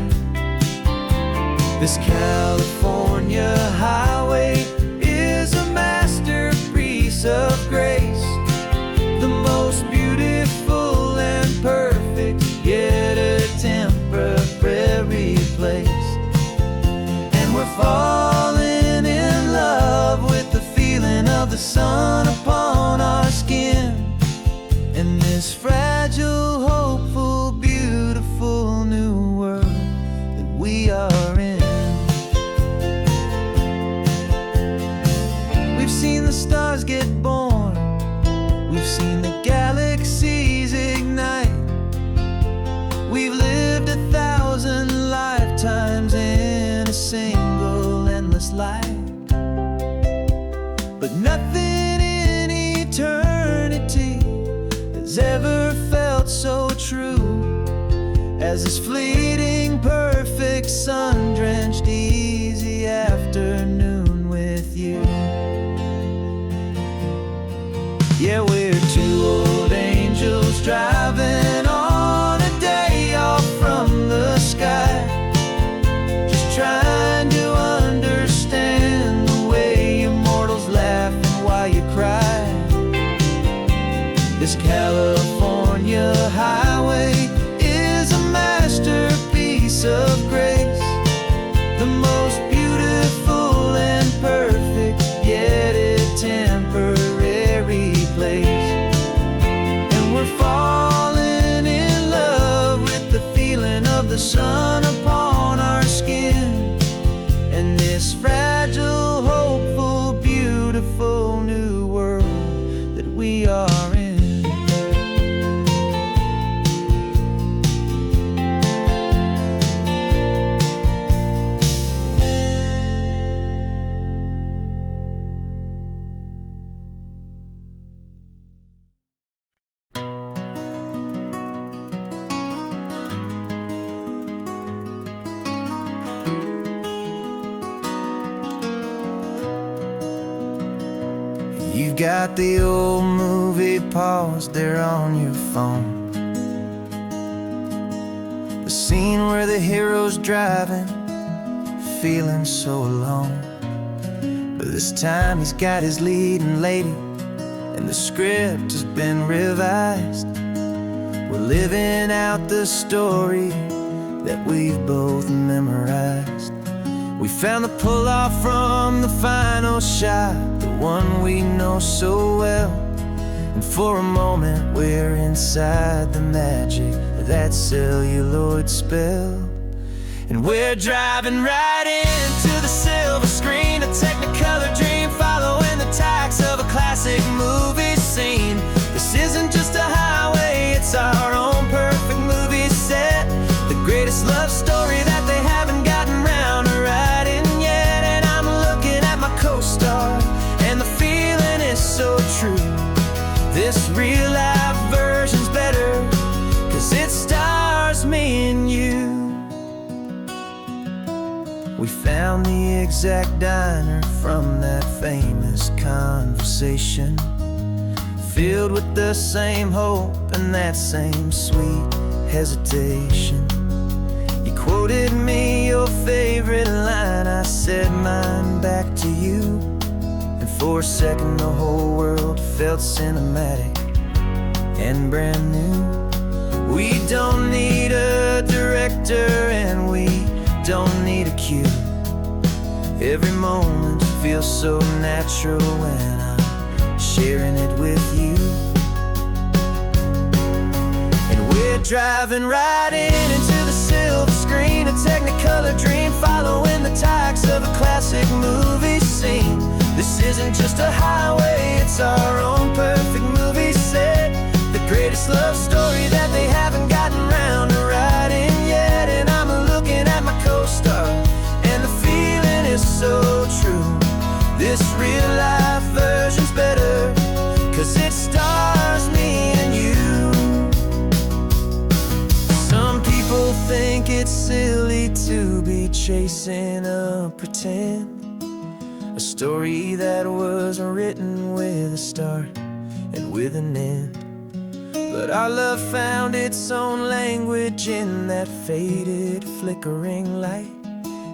This California highway is a masterpiece of grace, the most beautiful and perfect, yet a temporary place. And we're falling in love with the feeling of the sun upon our skin, in this fragile, hopeful, beautiful new world that we are in. We've seen the stars get born, we've seen the galaxies ignite, we've lived 1,000 lifetimes in a single endless life, but nothing in eternity has ever felt so true as this fleeting, perfect, sun-drenched, easy afternoon with you. Yeah, we're two old angels driving on a day off from the sky, just trying to understand the way immortals laugh and why you cry. This California highway is a masterpiece of grace, the most beautiful and perfect, yet a temporary place. And we're falling in love with the feeling of the sun upon our skin, and this fragile, hopeful, beautiful new world You've got the old movie paused there on your phone, the scene where the hero's driving, feeling so alone. But this time he's got his leading lady, and the script has been revised. We're living out the story that we've both memorized. We found the pull-off from the final shot, the one we know so well. And for a moment we're inside the magic of that celluloid spell. And we're driving right into the silver screen, a technicolor dream following the tacks of a classic movie scene. This isn't just a highway, it's our own perfect movie set, the greatest love story that they haven't gotten round to writing yet. And I'm looking at my co-star, and the feeling is so true. This real life version's better, 'cause it stars me and you. We found the exact diner from that famous conversation, filled with the same hope and that same sweet hesitation. You quoted me your favorite line, I said mine back to you. And for a second the whole world felt cinematic and brand new. We don't need a director and we don't need a cue. Every moment feels so natural when I'm sharing it with you. And we're driving right into the silver screen, a technicolor dream following the tacks of a classic movie scene. This isn't just a highway, it's our own perfect movie set, the greatest love story that they haven't gotten round to writing yet. And I'm looking at my co-star, and the feeling is so true. This real life version's better, 'cause it stars me and you. Some people think it's silly to be chasing a pretend, a story that was written with a start and with an end. But our love found its own language in that faded, flickering light,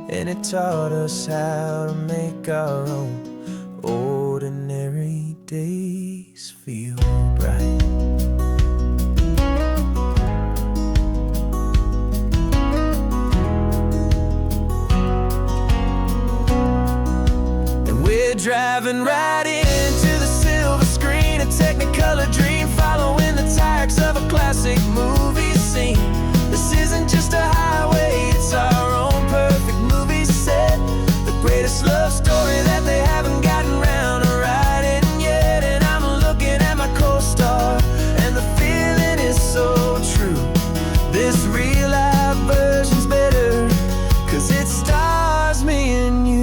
and it taught us how to make our own ordinary days feel bright. And we're driving right into the silver screen, a technicolor dream following the tacks of a classic movie scene. This isn't just a highway, it's our own perfect movie set, the greatest love story that they haven't gotten round to writing yet. And I'm looking at my co-star, and the feeling is so true. This real life version's better, 'cause it stars me and you.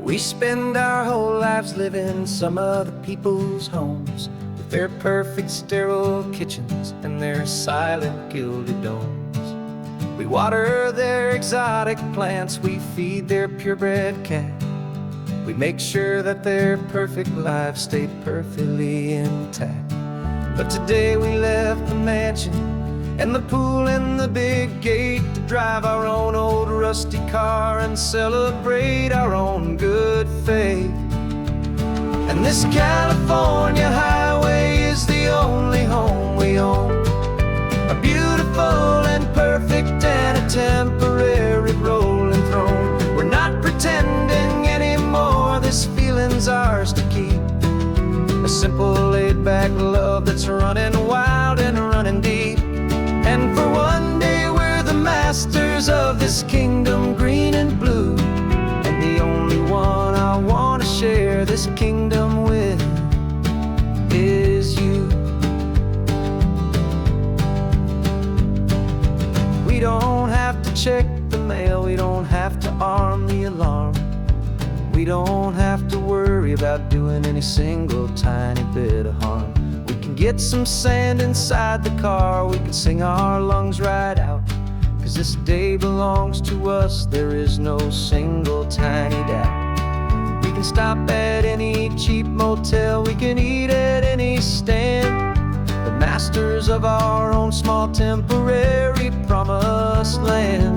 We spend our whole lives living some other people's homes, with their perfect sterile kitchens and their silent gilded domes. We water their exotic plants, we feed their purebred cat. We make sure that their perfect lives stay perfectly intact. But today we left the mansion and the pool and the big gate to drive our own old rusty car and celebrate our own good faith. And this California highway is the only home we own, a beautiful and perfect and a temporary rolling throne. We're not pretending anymore, this feeling's ours to keep, a simple laid-back love that's running wild and running deep. And for one day we're the masters of this kingdom green and blue, and the only one I want to share this kingdom with is you. We don't have to check the mail, we don't have to harm the alarm. We don't have to worry about doing any single tiny bit of harm. We can get some sand inside the car, we can sing our lungs right out. 'Cause this day belongs to us, there is no single tiny doubt. We can stop at any cheap motel, we can eat at any stand. The masters of our own small temporary promised land.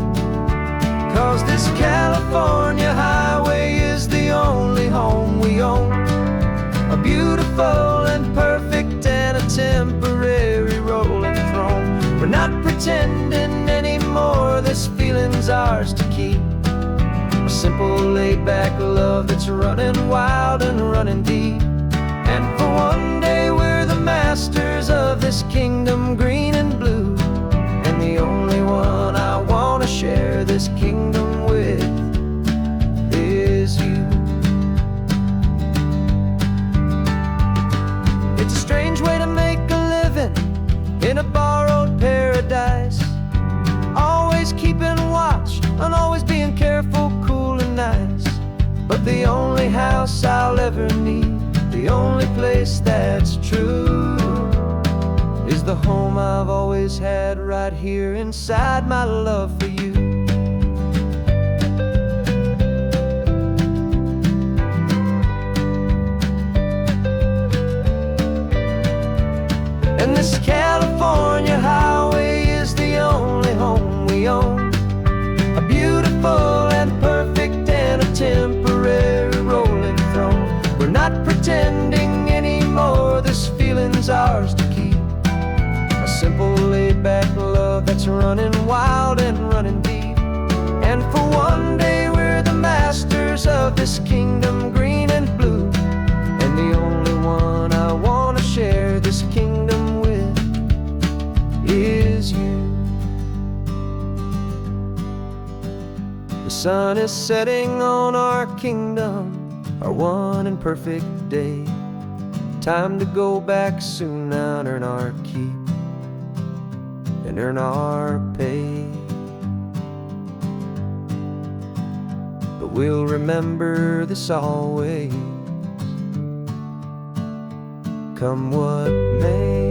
'Cause this California highway is the only home we own. A beautiful and perfect and a temporary rolling throne. We're not pretending anymore, this feeling's ours to keep. A simple laid-back love that's running wild and running deep. And for one day we're the masters of this kingdom green and blue. And the only one I wanna share this kingdom with is you. It's a strange way to make a living in a borrowed paradise. Always keeping watch and always being careful, cool and nice. But the only house I'll ever need, the only place that's true, is the home I've always had right here inside my love for you. And this California highway is the only home we own. A beautiful and perfect and a temporary rolling throne. We're not pretending anymore, this feeling's ours to keep. A simple laid-back love that's running wild and running deep. And for one day we're the masters of this kingdom green and blue. And the only one I wanna share this kingdom with is you. The sun is setting on our kingdom, our one and perfect day. Time to go back soon now and earn our keep and earn our pay. But we'll remember this always, come what may.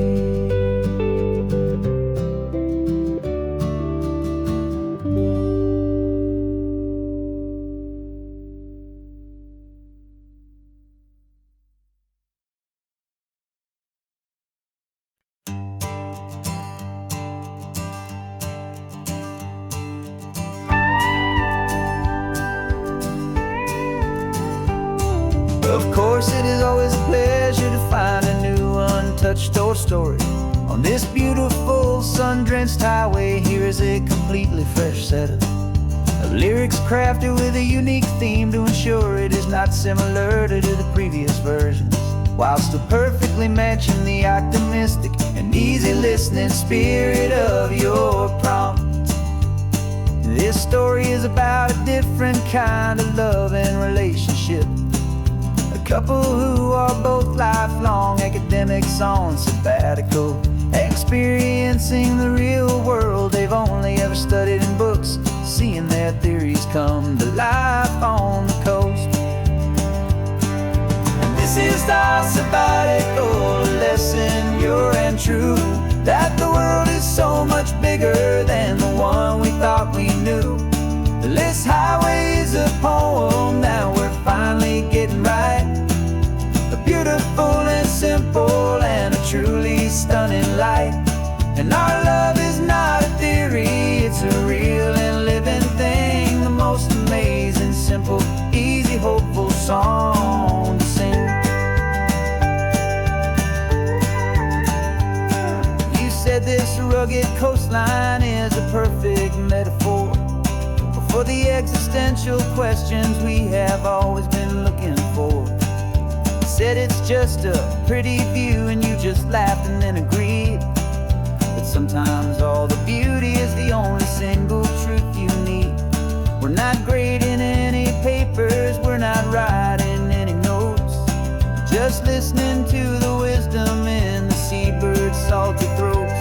Of course, it is always a pleasure to find a new untouched old story. On this beautiful sun-drenched highway, here is a completely fresh set of lyrics crafted with a unique theme to ensure it is not similar to the previous versions, while still perfectly matching the optimistic and easy listening spirit of your prompt. This story is about a different kind of love and relationship. A couple who are both lifelong academics on sabbatical, experiencing the real world they've only ever studied in books, seeing their theories come to life on the coast. And this is our sabbatical lesson, pure and true, that the world is so much bigger than the one we thought we knew. This highway is a poem that we're finally getting right. A beautiful and simple and a truly stunning light. And our love is not a theory, it's a real and living thing. The most amazing, simple, easy, hopeful song to sing. You said this rugged coastline is a perfect metaphor for the existential questions we have always been looking for. Said it's just a pretty view and you just laughed and then agreed. But sometimes all the beauty is the only single truth you need. We're not grading any papers, we're not writing any notes, just listening to the wisdom in the seabird's salty throats.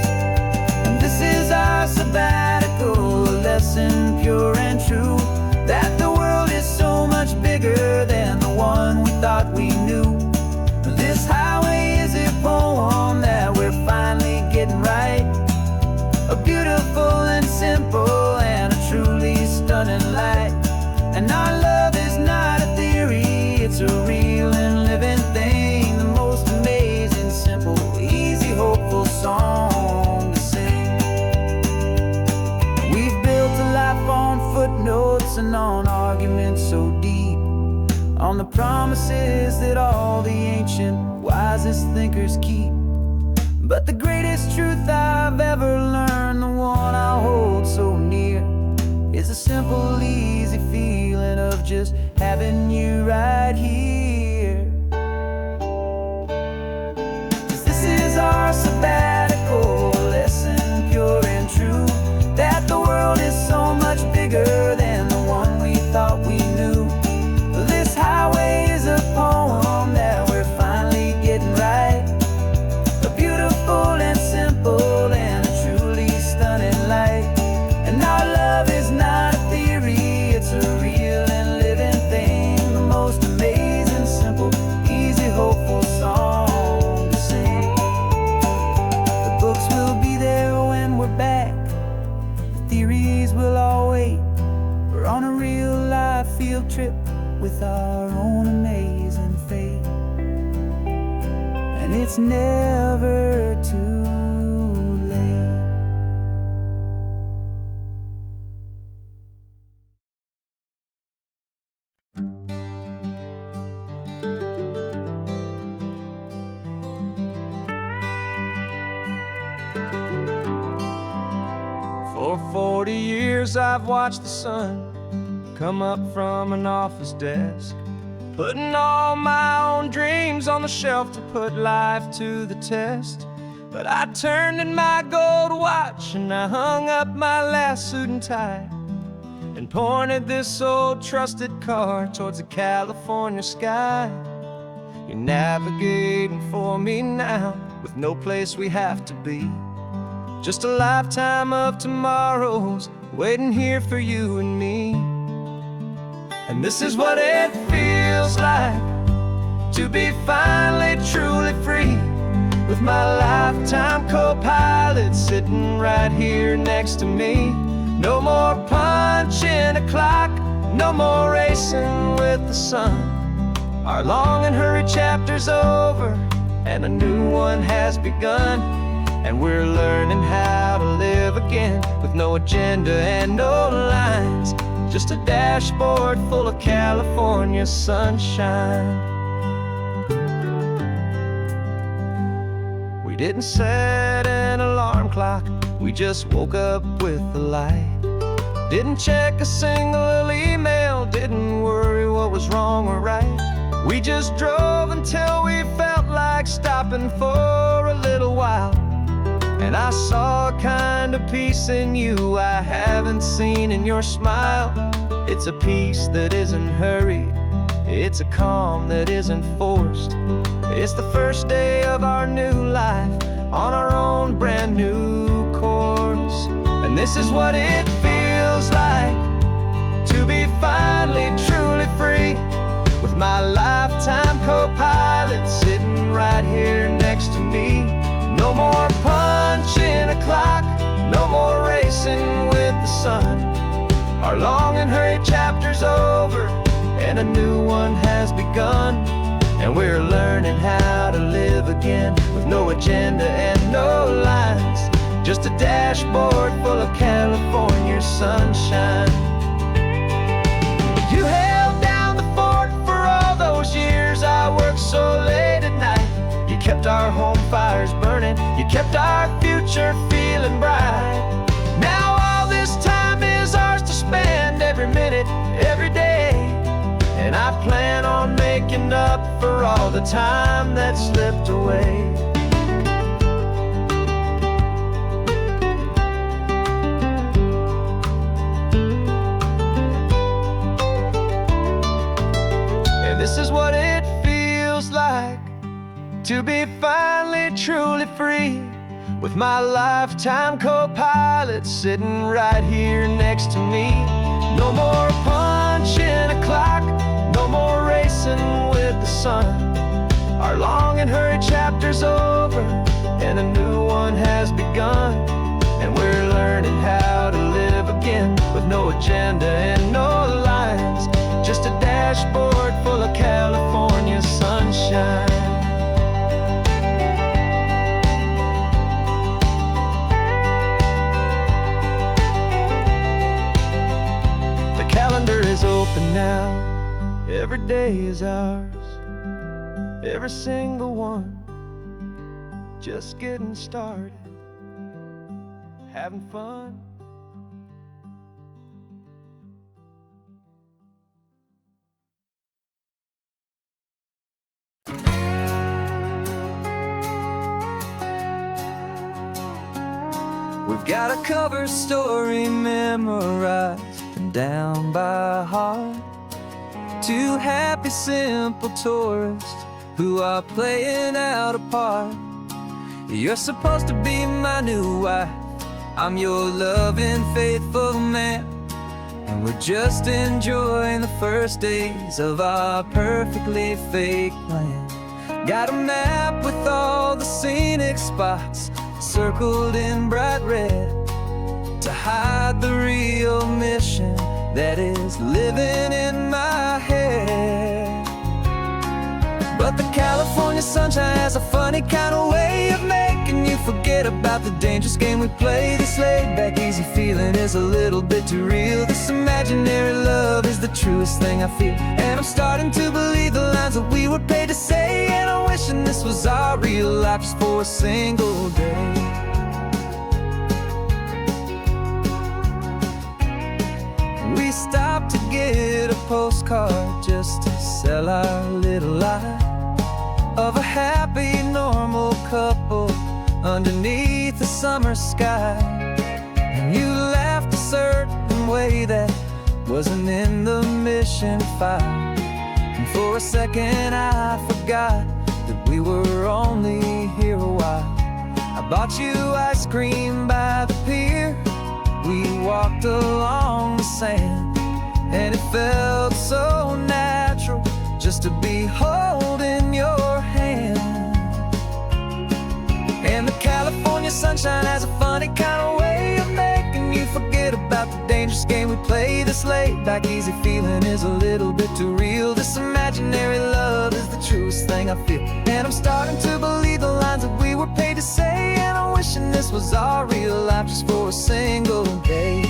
And this is our sabbatical lesson, pure and true, that the so deep on the promises that all the ancient, wisest thinkers keep. But the greatest truth I've ever learned, the one I hold so near, is a simple, easy feeling of just having you right here. 'Cause this is our sabbatical lesson, pure and true, that the world is so much bigger than the one we thought we knew. This highway is a poem that we're finally getting right, a beautiful and simple and a truly stunning light. And our love is not a theory, it's a real and living thing, the most amazing, simple, easy, hopeful song to sing. The books will be there when we're back, the theories will all wait. We're on a real life field trip with our own amazing fate, and it's never too late. For 40 years I've watched the sun come up from an office desk, putting all my own dreams on the shelf to put life to the test. But I turned in my gold watch and I hung up my last suit and tie, and pointed this old trusted car towards the California sky. You're navigating for me now, with no place we have to be, just a lifetime of tomorrows waiting here for you and me. And this is what it feels like to be finally truly free, with my lifetime co-pilot sitting right here next to me. No more punching a clock, no more racing with the sun. Our long and hurried chapter's over and a new one has begun, and we're learning how to live again with no agenda and no lines, just a dashboard full of California sunshine. We didn't set an alarm clock, we just woke up with the light. Didn't check a single email, didn't worry what was wrong or right. We just drove until we felt like stopping for a little while. And I saw a kind of peace in you I haven't seen in your smile. It's a peace that isn't hurried, it's a calm that isn't forced. It's the first day of our new life on our own brand new course. And this is what it feels like to be finally truly free, with my lifetime co-pilot sitting right here next to me. No more punching a clock, no more racing with the sun. Our long and hurried chapter's over and a new one has begun, and we're learning how to live again with no agenda and no lines, just a dashboard full of California sunshine. You held down the fort for all those years I worked so late at night. You kept our home fires burning, you kept our future feeling bright. Now all this time is ours to spend, every minute, every day, and I plan on making up for all the time that slipped away. And this is what it feels like to be finally truly free, with my lifetime co-pilot sitting right here next to me. No more punching a clock, no more racing with the sun. Our long and hurried chapter's over and a new one has begun, and we're learning how to live again with no agenda and no lines, just a dashboard full of California sunshine. The calendar is open now, Every day is ours, every single one. Just getting started, having fun. We've got a cover story memorized and down by heart. Two happy, simple tourists who are playing out a part. You're supposed to be my new wife, I'm your loving, faithful man, and we're just enjoying the first days of our perfectly fake plan. Got a map with all the scenic spots circled in bright red to hide the real mission that is living in my head. But the California sunshine has a funny kind of way of making you forget about the dangerous game we play. This laid-back, easy feeling is a little bit too real. This imaginary love is the truest thing I feel, and I'm starting to believe the lines that we were paid to say. And I'm wishing this was our real life just for a single day. We stopped to get a postcard just to sell our little lie of a happy, normal couple underneath the summer sky. And you laughed a certain way that wasn't in the mission file, and for a second I forgot that we were only here a while. I bought you ice cream by the pier, we walked along the sand, and it felt so natural just to be holding your hand. And the California sunshine has a funny kind of way of making you forget about the dangerous game we play. This laid-back, easy feeling is a little bit too real. This imaginary love is the truest thing I feel, and I'm starting to believe the lines that we were paid to say. And I'm wishing this was our real life just for a single day.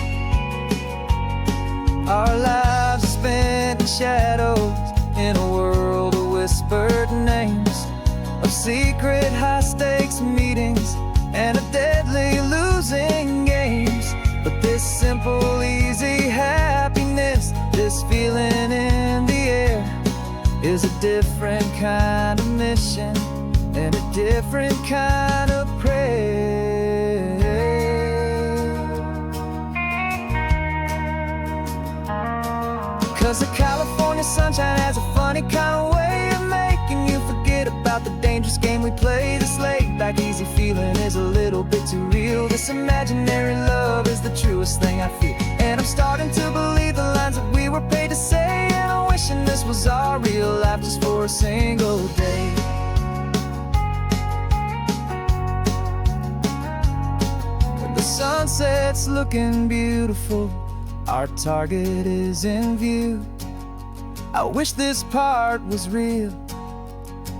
Our lives are spent in shadows, in a world of whispered names, of secret high-stakes meetings and of deadly losing games. But this simple, easy happiness, this feeling in the air, is a different kind of mission and a different kind of prayer. 'Cause the California sunshine has a funny kind of way of making you forget about the dangerous game we play. This laid-back, easy feeling is a little bit too real. This imaginary love is the truest thing I feel, and I'm starting to believe the lines that we were paid to say. And I'm wishing this was our real life just for a single day. The sunset's looking beautiful, our target is in view. I wish this part was real,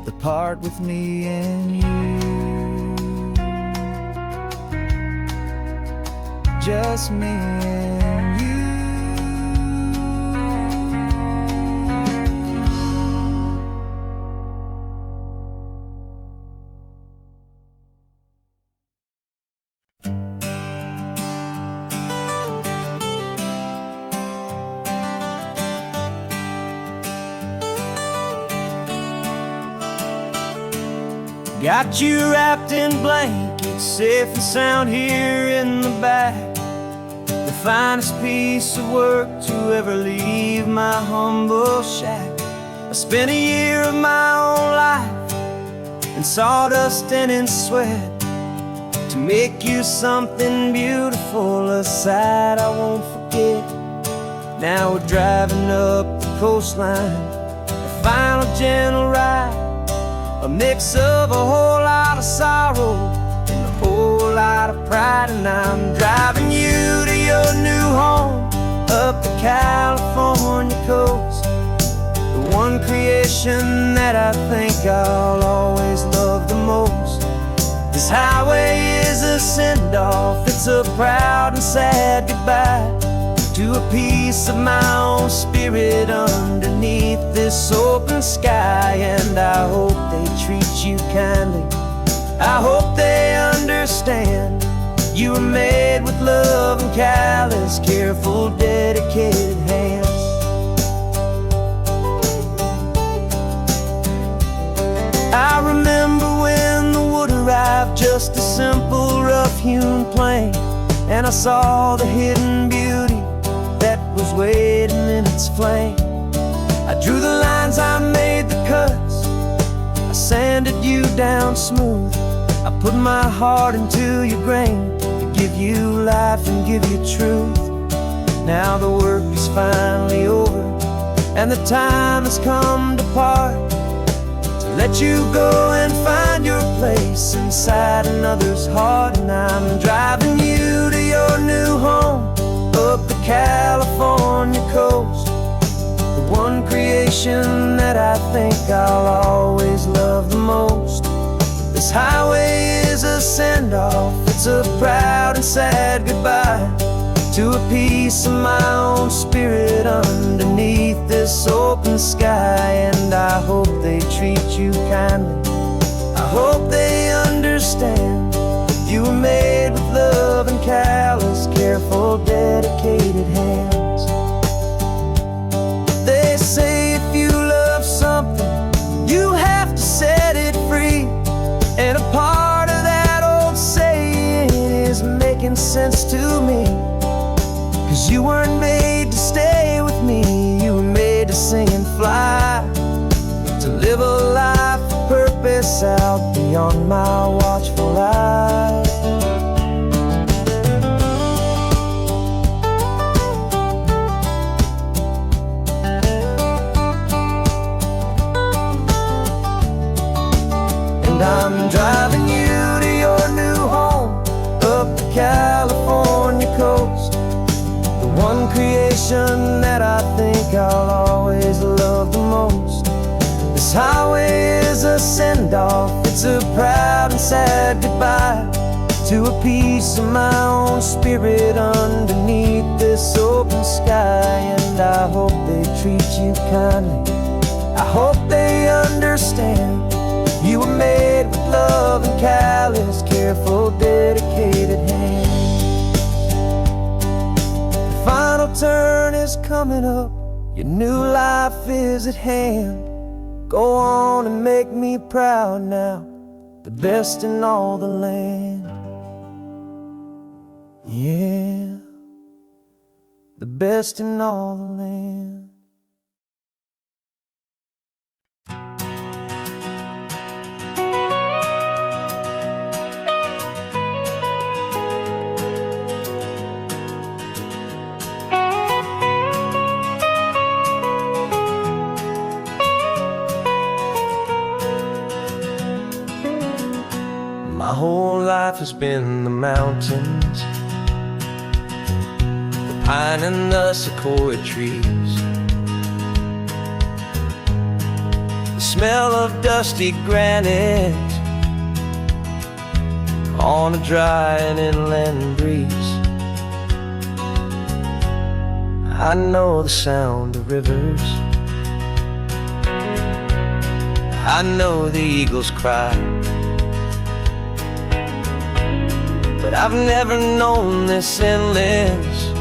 the part with me and you. Just me and you. Got you wrapped in blankets, safe and sound here in the back. The finest piece of work to ever leave my humble shack. I spent a year of my own life in sawdust and in sweat to make you something beautiful, a sight I won't forget. Now we're driving up the coastline, the final gentle ride, a mix of a whole lot of sorrow and a whole lot of pride. And I'm driving you to your new home up the California coast, the one creation that I think I'll always love the most. This highway is a send-off, it's a proud and sad goodbye to a piece of my own spirit underneath love and callous, careful, dedicated hands. I remember when the wood arrived, just a simple rough-hewn plank, and I saw the hidden beauty that was waiting in its flame. I drew the lines, I made the cuts, I sanded you down smooth. I put my heart into your grain to give you life and give you truth. Now the work is finally over, and the time has come to part, to let you go and find your place inside another's heart. And I'm driving you to your new home up the California coast, the one creation that I think I'll always love the most. This highway is a send-off, it's a proud and sad goodbye to a piece of my own spirit underneath this open sky. And I hope they treat you kindly, I hope they understand you were made with love and callous, careful, dedicated hands. They say if you love something, you have to set it free. And a part of that old saying is making sense to me, 'cause you weren't made to stay with me, you were made to sing and fly, to live a life of purpose out beyond my watchful eye. And I'm driving you to your new home up the California coast, the one creation that I think I'll always love the most. This highway is a send-off, it's a proud and sad goodbye to a piece of my own spirit underneath this open sky. And I hope they treat you kindly, I hope they understand you were made with love and callous, careful, dedicated hands. The final turn is coming up, your new life is at hand. Go on and make me proud now, the best in all the land. Yeah, the best in all the land. My whole life has been the mountains, the pine and the sequoia trees, the smell of dusty granite on a dry and inland breeze. I know the sound of rivers, I know the eagles cry, but I've never known this endless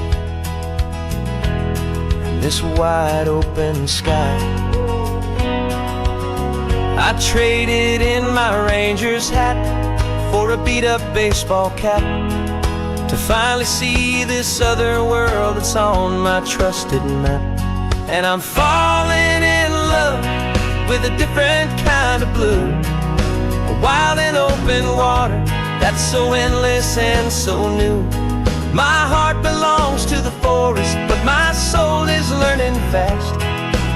and this wide open sky. I traded in my ranger's hat for a beat-up baseball cap to finally see this other world that's on my trusted map. And I'm falling in love with a different kind of blue, a wild and open water that's so endless and so new. My heart belongs to the forest, but my soul is learning fast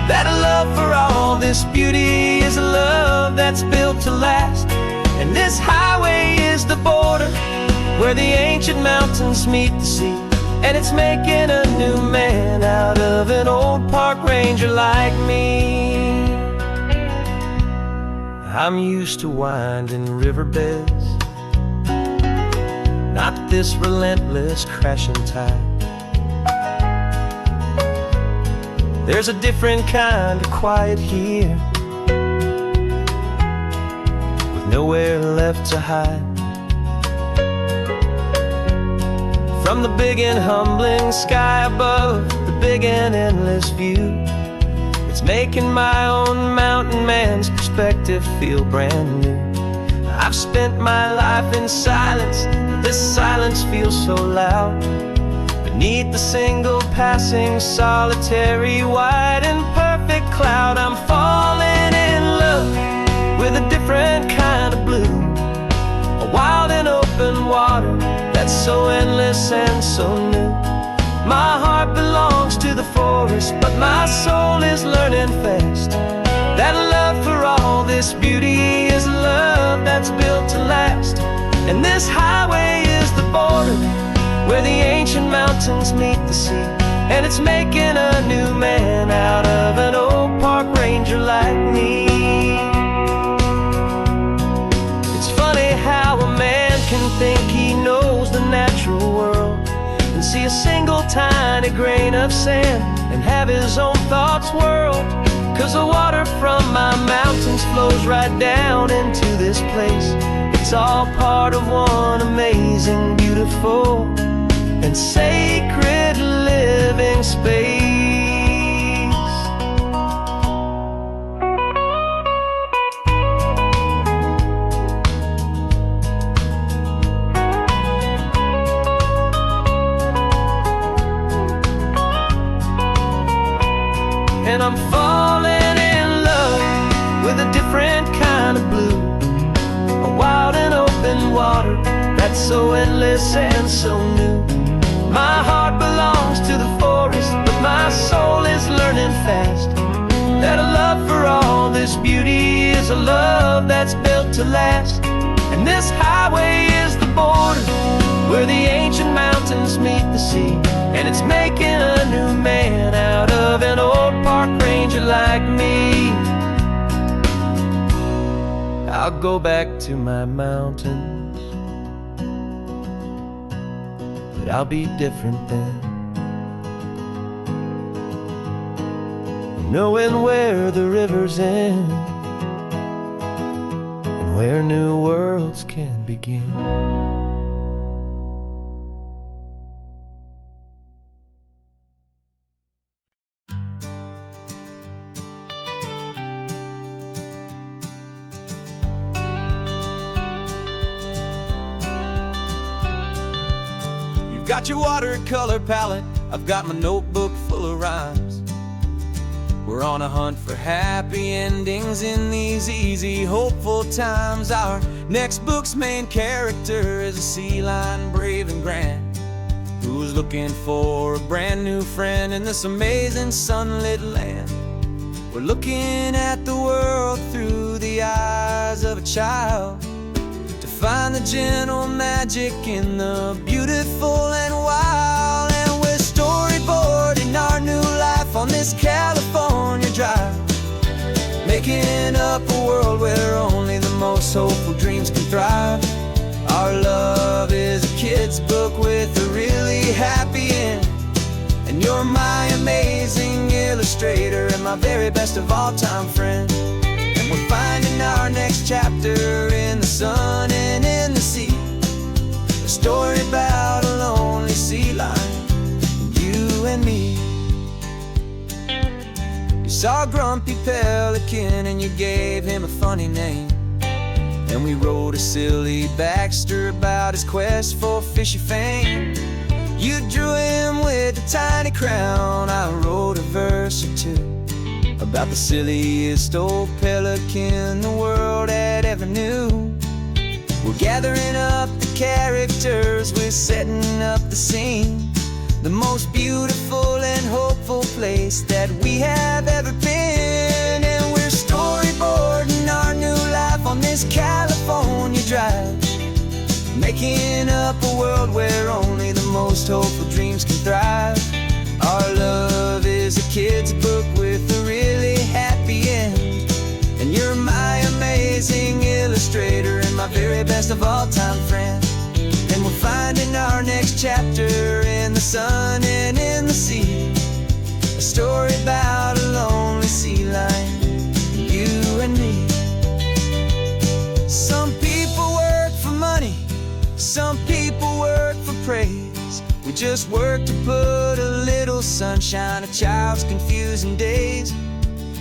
that a love for all this beauty is a love that's built to last. And this highway is the border where the ancient mountains meet the sea, and it's making a new man out of an old park ranger like me. I'm used to winding riverbeds, not this relentless crashing tide. There's a different kind of quiet here, with nowhere left to hide. from the big and humbling sky above, the big and endless view. It's making my own mountain man's perspective feel brand new. I've spent my life in silence, this silence feels so loud. Beneath the single passing solitary white and perfect cloud, I'm falling in love with a different kind of blue, a wild and open water that's so endless and so new. My heart belongs to the forest, but my soul is learning fast that love for all this beauty is love that's built to last. And this highway is the border where the ancient mountains meet the sea, and it's making a new man out of an old park ranger like me. It's funny how a man can think he knows the natural world and see a single tiny grain of sand and have his own thoughts whirled. 'Cause the water from my mountains flows right down into this place. It's all part of one amazing, beautiful, and sacred living space. And I'm falling in love with a different kind of blue, a wild and open water that's so endless and so new. My heart belongs to the forest, but my soul is learning fast that a love for all this beauty is a love that's built to last. And this highway is the border where the ancient mountains meet the sea, and it's making a new man out of an old park ranger like me. I'll go back to my mountains, but I'll be different then, knowing where the rivers end and where new worlds can begin. Got your watercolor palette, I've got my notebook full of rhymes. We're on a hunt for happy endings in these easy, hopeful times. Our next book's main character is a sea lion, brave and grand, who's looking for a brand new friend in this amazing sunlit land. We're looking at the world through the eyes of a child, find the gentle magic in the beautiful and wild. And we're storyboarding our new life on this California drive, making up a world where only the most hopeful dreams can thrive. Our love is a kid's book with a really happy end, and you're my amazing illustrator and my very best of all time friend. We're finding our next chapter in the sun and in the sea, a story about a lonely sea lion, you and me. You saw a grumpy pelican and you gave him a funny name, and we wrote a silly Baxter about his quest for fishy fame. You drew him with a tiny crown, I wrote a verse or two about the silliest old pelican the world had ever knew. We're gathering up the characters, we're setting up the scene, the most beautiful and hopeful place that we have ever been. And we're storyboarding our new life on this California drive, making up a world where only the most hopeful dreams can thrive. Our love is a kid's book with a really happy end, and you're my amazing illustrator and my very best of all time friend. And we're finding our next chapter in the sun and in the sea, a story about a lonely sea lion, you and me. Some people work for money, some people work for praise. just work to put a little sunshine, a child's confusing days,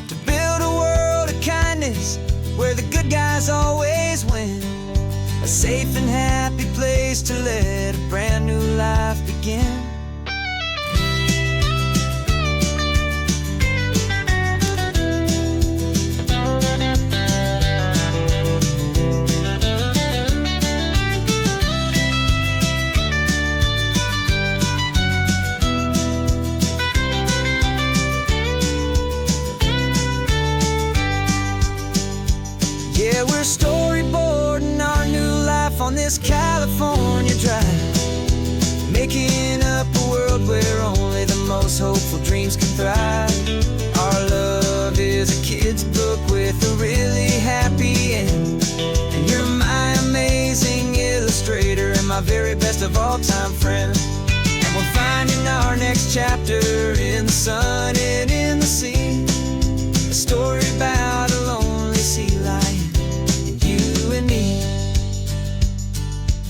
to build a world of kindness where the good guys always win. A safe and happy place to let a brand new life begin. Yeah, we're storyboarding our new life on this California drive, making up a world where only the most hopeful dreams can thrive. Our love is a kid's book with a really happy end, and you're my amazing illustrator and my very best of all time friend. And we're finding our next chapter in the sun and in the sea, a story about a lonely sea lion, you and me.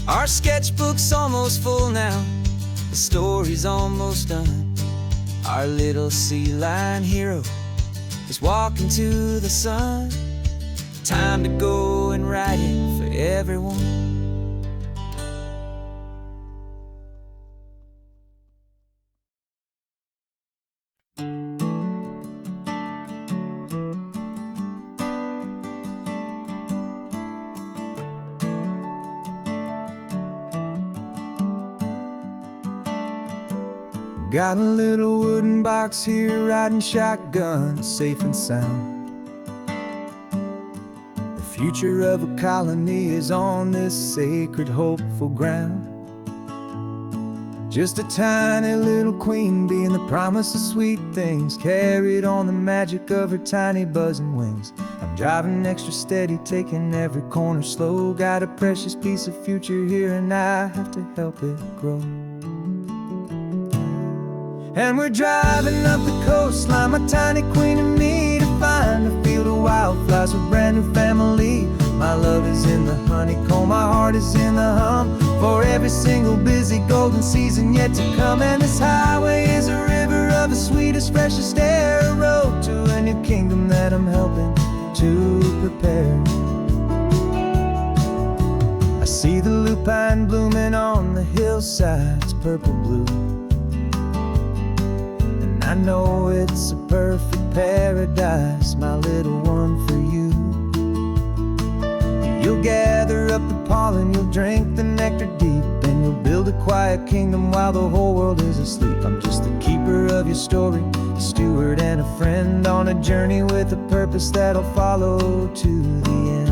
Our sketchbook's almost full now, the story's almost done. Our little sea lion hero is walking to the sun. Time to go and write it for everyone. Got a little wooden box here, riding shotgun, safe and sound. The future of a colony is on this sacred, hopeful ground. Just a tiny little queen bee and the promise of sweet things, carried on the magic of her tiny buzzing wings. I'm driving extra steady, taking every corner slow. Got a precious piece of future here and I have to help it grow. And we're driving up the coastline, my tiny queen and me, to find a field of wildflowers with brand new family. My love is in the honeycomb, my heart is in the hum, for every single busy golden season yet to come. And this highway is a river of the sweetest, freshest air, a road to a new kingdom that I'm helping to prepare. I see the lupine blooming on the hillsides, purple blue, I know it's a perfect paradise, my little one, for you. You'll gather up the pollen, you'll drink the nectar deep, and you'll build a quiet kingdom while the whole world is asleep. I'm just the keeper of your story, a steward and a friend, on a journey with a purpose that'll follow to the end.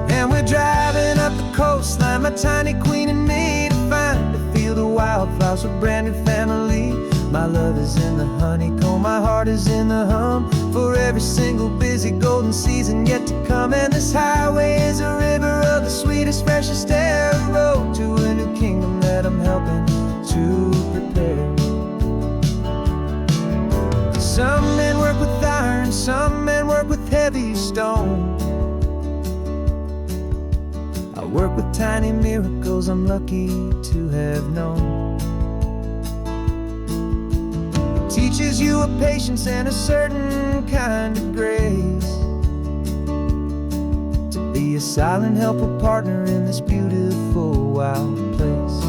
And we're driving up the coastline, my tiny queen and me, to find a field of wildflowers with brand new family. My love is in the honeycomb, my heart is in the hum, for every single busy golden season yet to come. And this highway is a river of the sweetest, freshest air, a road to a new kingdom that I'm helping to prepare. Some men work with iron, some men work with heavy stone. I work with tiny miracles I'm lucky to have known. It teaches you a patience and a certain kind of grace, to be a silent, helpful partner in this beautiful, wild place.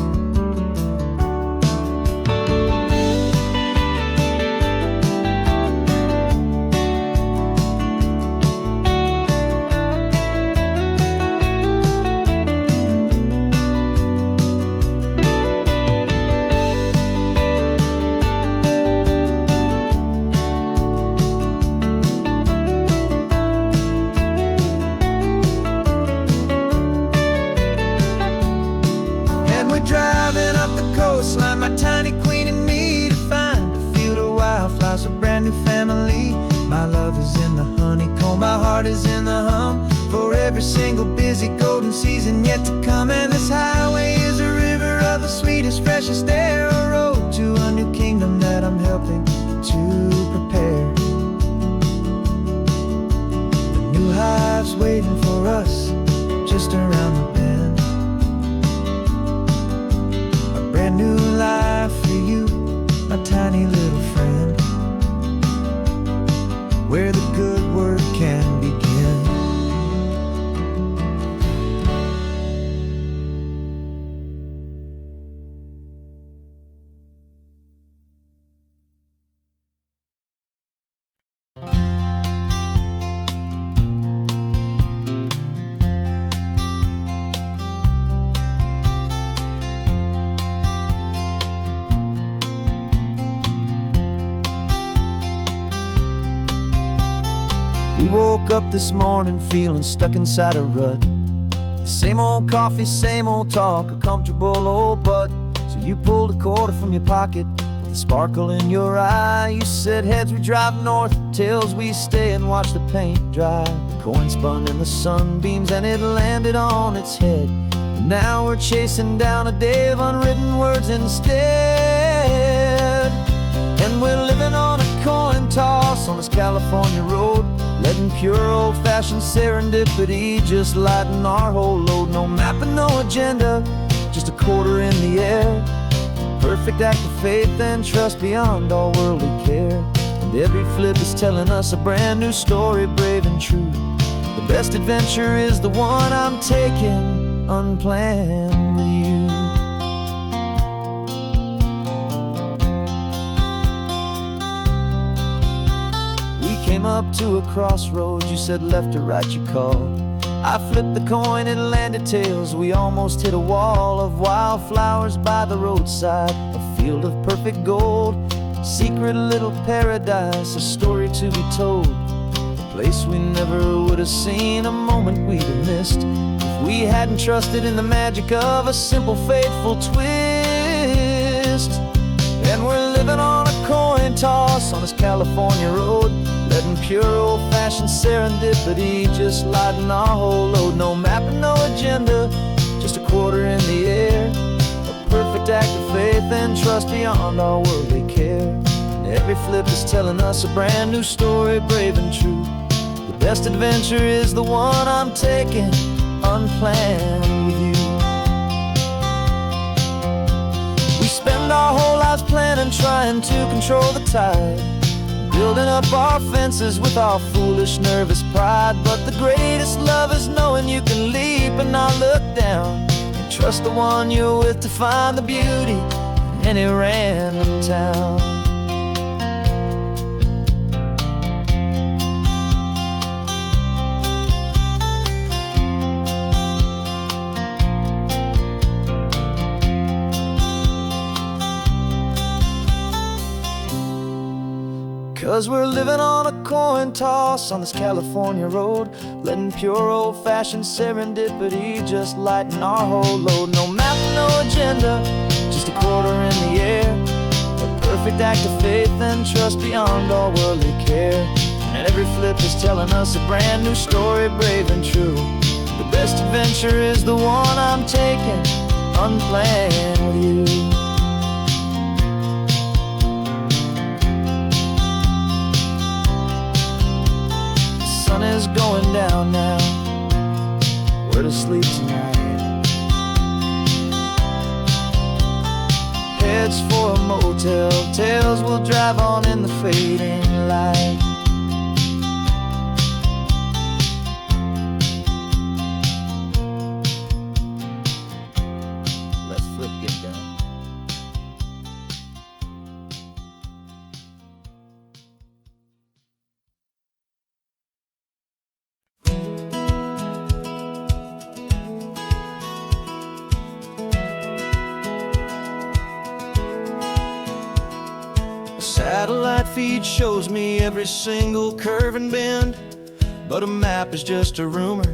Driving up the coastline, my tiny queen and me, to find a field of wildflowers, a brand new family. My love is in the honeycomb, my heart is in the hum, for every single busy golden season yet to come. And this highway is a river of the sweetest, freshest air, a road to a new kingdom that I'm helping to prepare. The new hive's waiting for us just around the bend. We woke up this morning feeling stuck inside a rut. Same old coffee, same old talk, a comfortable old butt. So you pulled a quarter from your pocket with a sparkle in your eye. You said, heads we drive north, tails we stay and watch the paint dry. The coin spun in the sunbeams and it landed on its head. And now we're chasing down a day of unwritten words instead. And we're living on a coin toss on this California road, letting pure old-fashioned serendipity just lighten our whole load. No map and no agenda, just a quarter in the air. Perfect act of faith and trust beyond all worldly care. And every flip is telling us a brand new story, brave and true. The best adventure is the one I'm taking, unplanned with you. Came up to a crossroads, you said left or right you called. I flipped the coin, it landed tails. We almost hit a wall of wildflowers by the roadside, a field of perfect gold, secret little paradise, a story to be told. A place we never would have seen, a moment we'd have missed if we hadn't trusted in the magic of a simple, faithful twist. And we're living on a coin toss on this California road, letting pure old-fashioned serendipity just lighten our whole load. No map and no agenda, just a quarter in the air. A perfect act of faith and trust beyond all worldly care. And every flip is telling us a brand new story, brave and true. The best adventure is the one I'm taking, unplanned with you. We spend our whole lives planning, trying to control the tide, building up our fences with our foolish, nervous pride. But the greatest love is knowing you can leap and not look down, and trust the one you're with to find the beauty in any random town. 'Cause we're living on a coin toss on this California road, letting pure old-fashioned serendipity just lighten our whole load. No map, no agenda, just a quarter in the air. A perfect act of faith and trust beyond all worldly care. And every flip is telling us a brand new story, brave and true. The best adventure is the one I'm taking, unplanned with you. The sun is going down now, we're to sleep tonight. Heads for a motel, tails will drive on in the fading light. Let's flip, get done. Satellite feed shows me every single curve and bend, but a map is just a rumor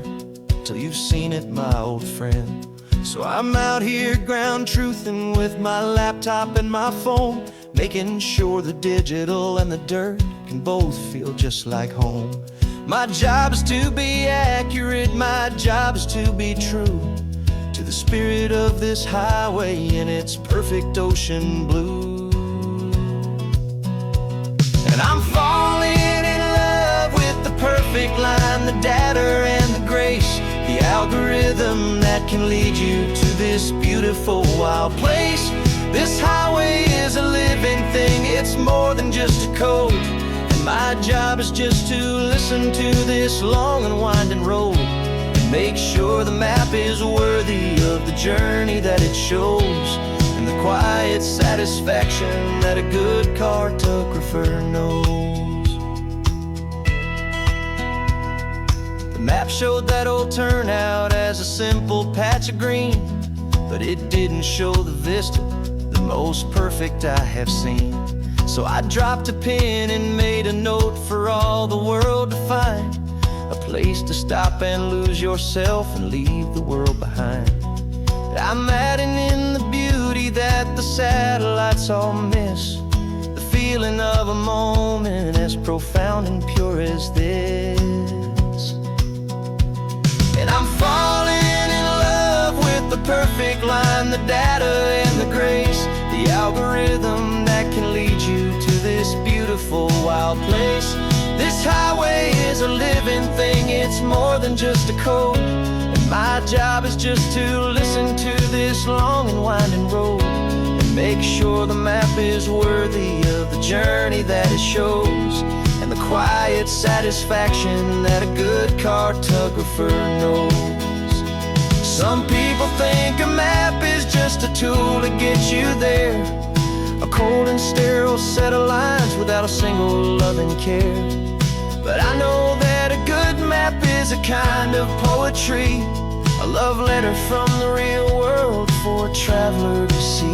till you've seen it, my old friend. So I'm out here ground truthing with my laptop and my phone, making sure the digital and the dirt can both feel just like home. My job is to be accurate, my job is to be true to the spirit of this highway in its perfect ocean blue. And I'm falling in love with the perfect line, the data and the grace, the algorithm that can lead you to this beautiful wild place. This highway is a living thing, it's more than just a code. And my job is just to listen to this long and winding road and make sure the map is worthy of the journey that it shows, and the quiet satisfaction that a good cartographer knows. The map showed that old turnout as a simple patch of green, but it didn't show the vista, the most perfect I have seen. So I dropped a pin and made a note for all the world to find. stop and lose yourself and leave the world behind. But I'm adding in the beauty that the satellites all miss, the feeling of a moment as profound and pure as this. And I'm falling in love with the perfect line, the data and the grace, the algorithm that can lead you to this beautiful wild place. This highway is a living thing, it's more than just a code. And my job is just to listen to this long and winding road and make sure the map is worthy of the journey that it shows, and the quiet satisfaction that a good cartographer knows. Some people think a map is just a tool to get you there, a cold and sterile set of lines without a single loving care. But I know that a good map is a kind of poetry, a love letter from the real world for a traveler to see.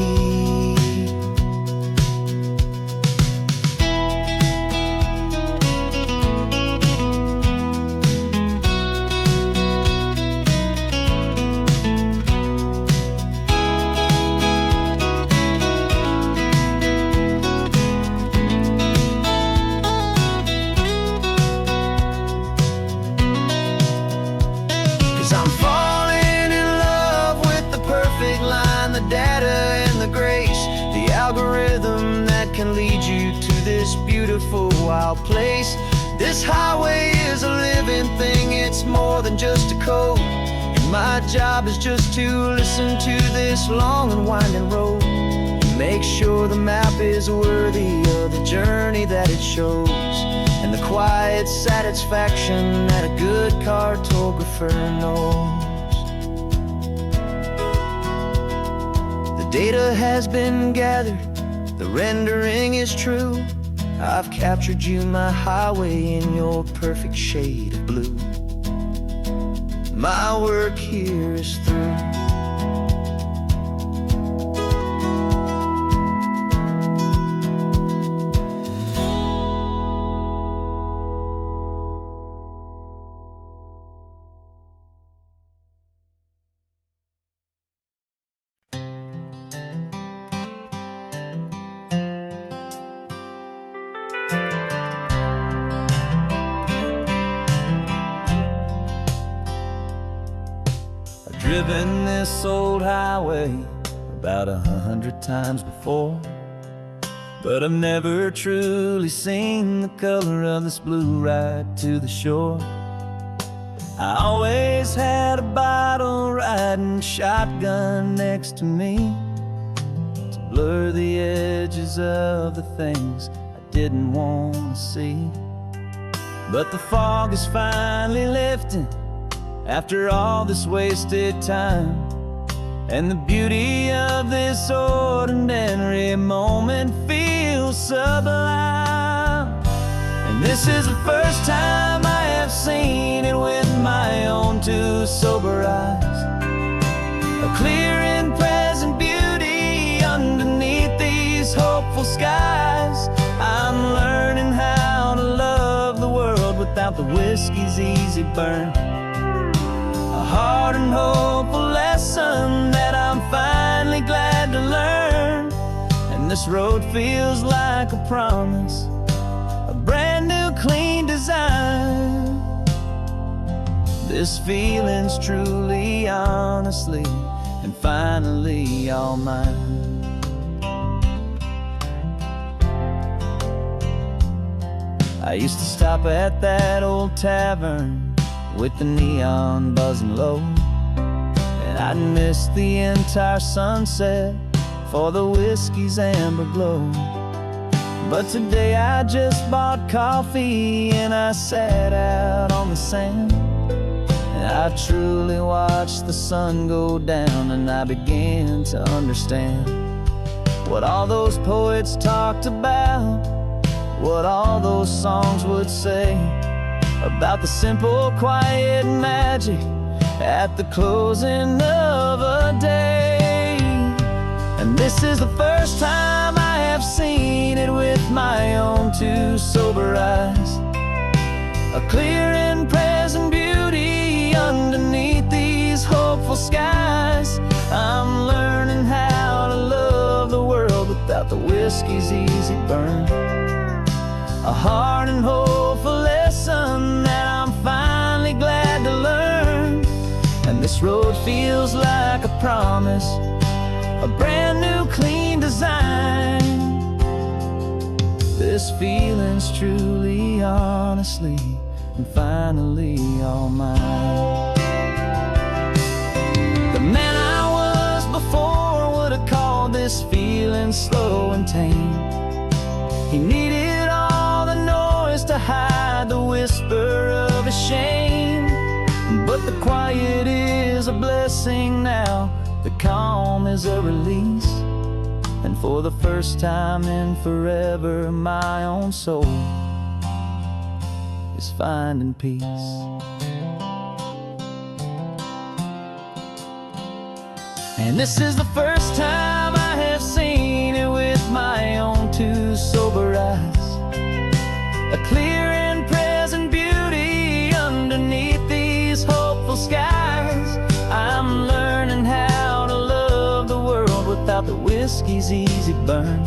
I'm falling in love with the perfect line, the data and the grace, the algorithm that can lead you to this beautiful wild place. This highway is a living thing, it's more than just a code. And my job is just to listen to this long and winding road and make sure the map is worthy of the journey that it shows, and the quiet satisfaction that a good cartographer knows. The data has been gathered, the rendering is true. I've captured you, my highway, in your perfect shade of blue. My work here is through. Driven this old highway about 100 times before, but I've never truly seen the color of this blue right to the shore. I always had a bottle riding shotgun next to me to blur the edges of the things I didn't want to see. But the fog is finally lifting after all this wasted time, and the beauty of this ordinary moment feels sublime. And this is the first time I have seen it with my own two sober eyes, a clear and present beauty underneath these hopeful skies. I'm learning how to love the world without the whiskey's easy burn, a hard and hopeful lesson that I'm finally glad to learn. And this road feels like a promise, a brand new clean design. This feeling's truly, honestly, and finally all mine. I used to stop at that old tavern with the neon buzzing low, and I'd miss the entire sunset for the whiskey's amber glow. But today I just bought coffee and I sat out on the sand, and I truly watched the sun go down, and I began to understand what all those poets talked about, what all those songs would say about the simple, quiet magic at the closing of a day. And this is the first time I have seen it with my own two sober eyes, a clear and present beauty without the whiskey's easy burn. A hard and hopeful lesson that I'm finally glad to learn. And this road feels like a promise, a brand new clean design. This feeling's truly, honestly, and finally all mine. The man I was before would have called this feeling slow and tame. He needed all the noise to hide the whisper of his shame. But the quiet is a blessing now, the calm is a release. And for the first time in forever, my own soul is finding peace. And this is the first time I have seen it with my own two sober eyes. A clear and present beauty underneath these hopeful skies. I'm learning how to love the world without the whiskey's easy burn.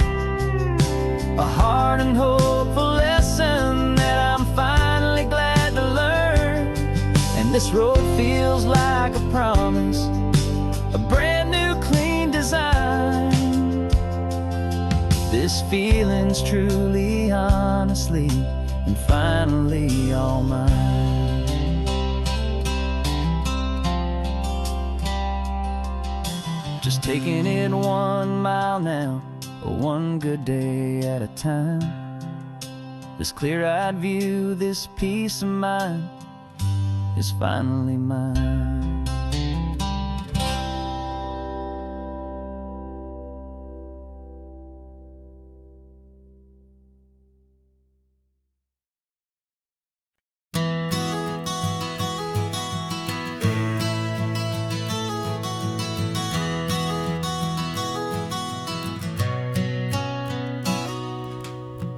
A hard and hopeful lesson that I'm finally glad to learn. And this road feels like a promise, a brand new clean design. This feeling's truly, honestly, and finally all mine. Just taking it 1 mile now, one good day at a time. This clear-eyed view, this peace of mind is finally mine.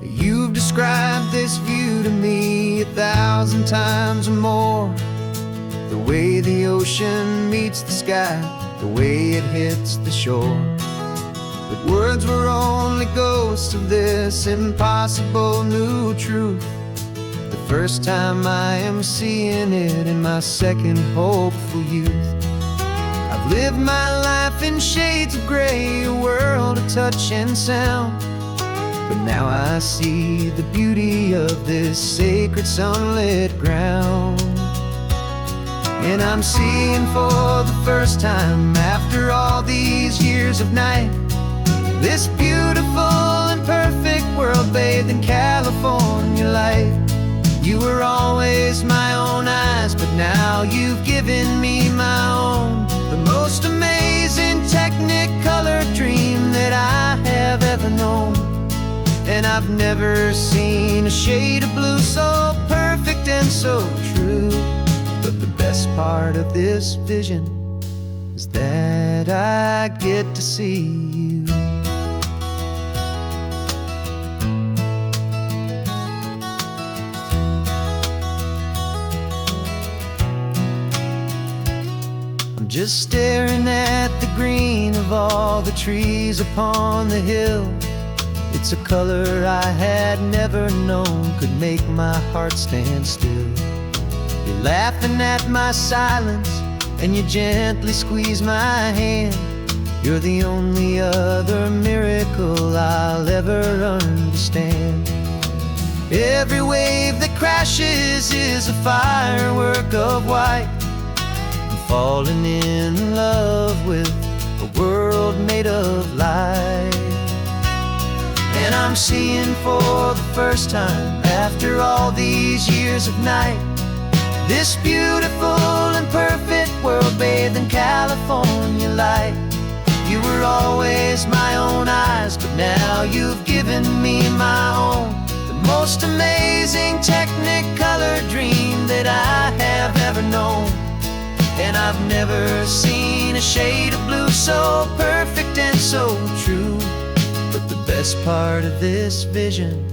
You've described this view to me 1,000 times or more. The way the ocean meets the sky, the way it hits the shore. But words were only ghosts of this impossible new truth. The first time I am seeing it in my second hopeful youth. I've lived my life in shades of gray, a world of touch and sound. But now I see the beauty of this sacred sunlit ground. And I'm seeing for the first time, after all these years of night, this beautiful and perfect world bathed in California light. You were always my own eyes, but now you've given me my own. The most amazing technicolor dream that I have ever known. And I've never seen a shade of blue so perfect and so true. But the best part of this vision is that I get to see you. I'm just staring at the green of all the trees upon the hill. It's a color I had never known could make my heart stand still. You're laughing at my silence, and you gently squeeze my hand. You're the only other miracle I'll ever understand. Every wave that crashes is a firework of white. I'm falling in love with a world made of light. And I'm seeing for the first time, after all these years of night, this beautiful and perfect world bathed in California light. You were always my own eyes, but now you've given me my own. The most amazing technicolor dream that I have ever known. And I've never seen a shade of blue so perfect and so true. But the best part of this vision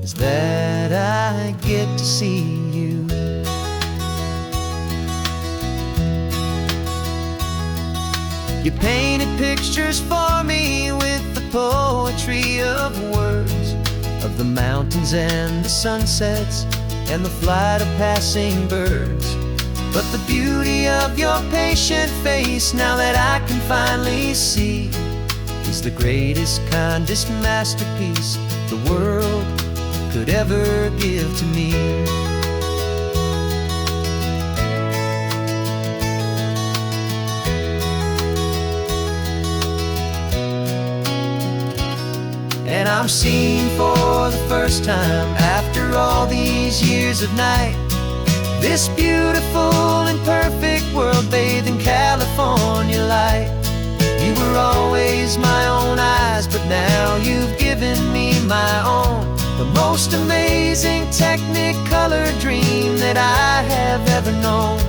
is that I get to see you. You painted pictures for me with poetry of words, of the mountains and the sunsets and the flight of passing birds. But the beauty of your patient face, now that I can finally see, is the greatest, kindest masterpiece the world could ever give to me. And I'm seeing for the first time, after all these years of night, this beautiful and perfect world bathed in California light. You were always my own eyes, but now you've given me my own, the most amazing technicolor dream that I have ever known.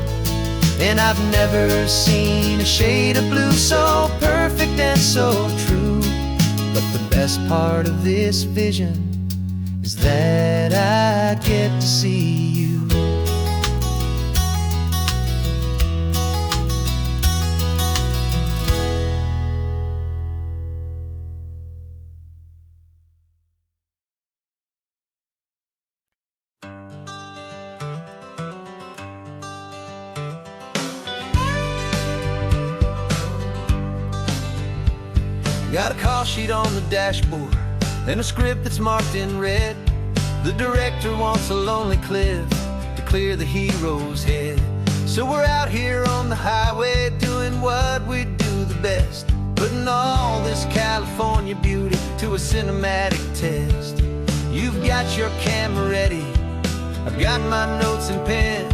And I've never seen a shade of blue so perfect and so true. But the best part of this vision is that I get to see you. Got a call sheet on the dashboard and a script that's marked in red. The director wants a lonely cliff to clear the hero's head. So we're out here on the highway doing what we do the best, putting all this California beauty to a cinematic test. You've got your camera ready, I've got my notes and pen.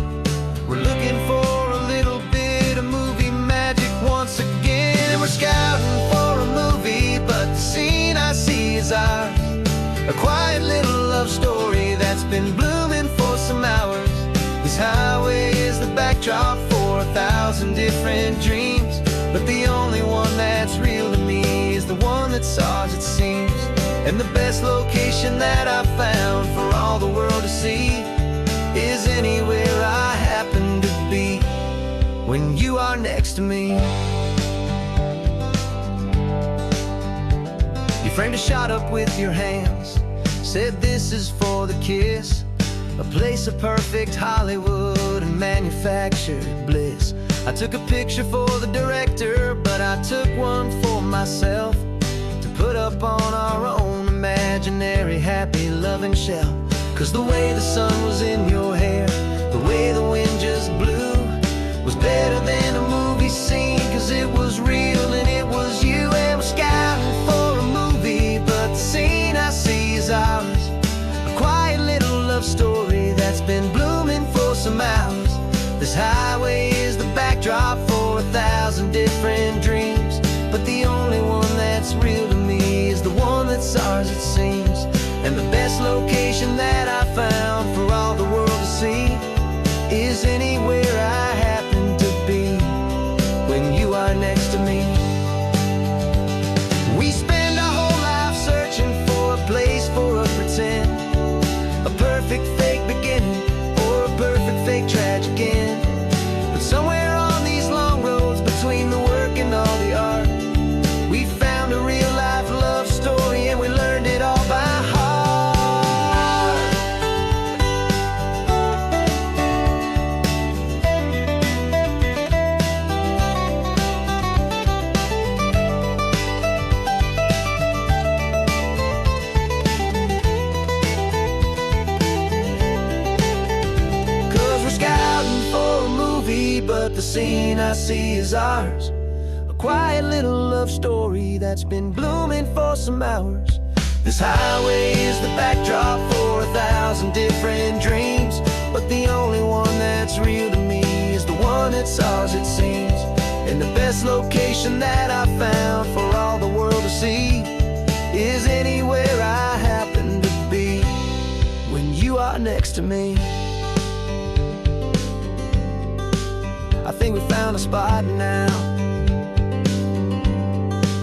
We're looking for a little bit of movie magic once again. And we're scouting for a movie, but the scene I see is ours. A quiet little love story that's been blooming for some hours. This highway is the backdrop for 1,000 different dreams, but the only one that's real to me is the one that's ours, it seems. And the best location that I've found for all the world to see is anywhere I happen to be when you are next to me. You framed a shot up with your hands, said this is for the kiss, a place of perfect Hollywood and manufactured bliss. I took a picture for the director, but I took one for myself to put up on our own imaginary happy loving shelf. Cause the way the sun was in your hair, the way the wind just blew, was better than a movie scene, cause it was real and it was you. And we're scouting for a movie, but the scene I see is ours. A quiet little love story that's been blooming for some hours. This highway is the backdrop for 1,000 different dreams, but the only one that's real to me is the one that's ours, it seems. And the best location that I found for all the world to see is anywhere I happen to be when you are next to me. We spend our whole life searching for a place for a pretend, a perfect fake beginning or a perfect fake tragic end. But somewhere on these long roads between the work and all the art, we found a real life love story and we learned it all by heart. But the scene I see is ours. A quiet little love story that's been blooming for some hours. This highway is the backdrop for 1,000 different dreams, but the only one that's real to me is the one that's ours, it seems. And the best location that I found for all the world to see is anywhere I happen to be when you are next to me. I think we found a spot now.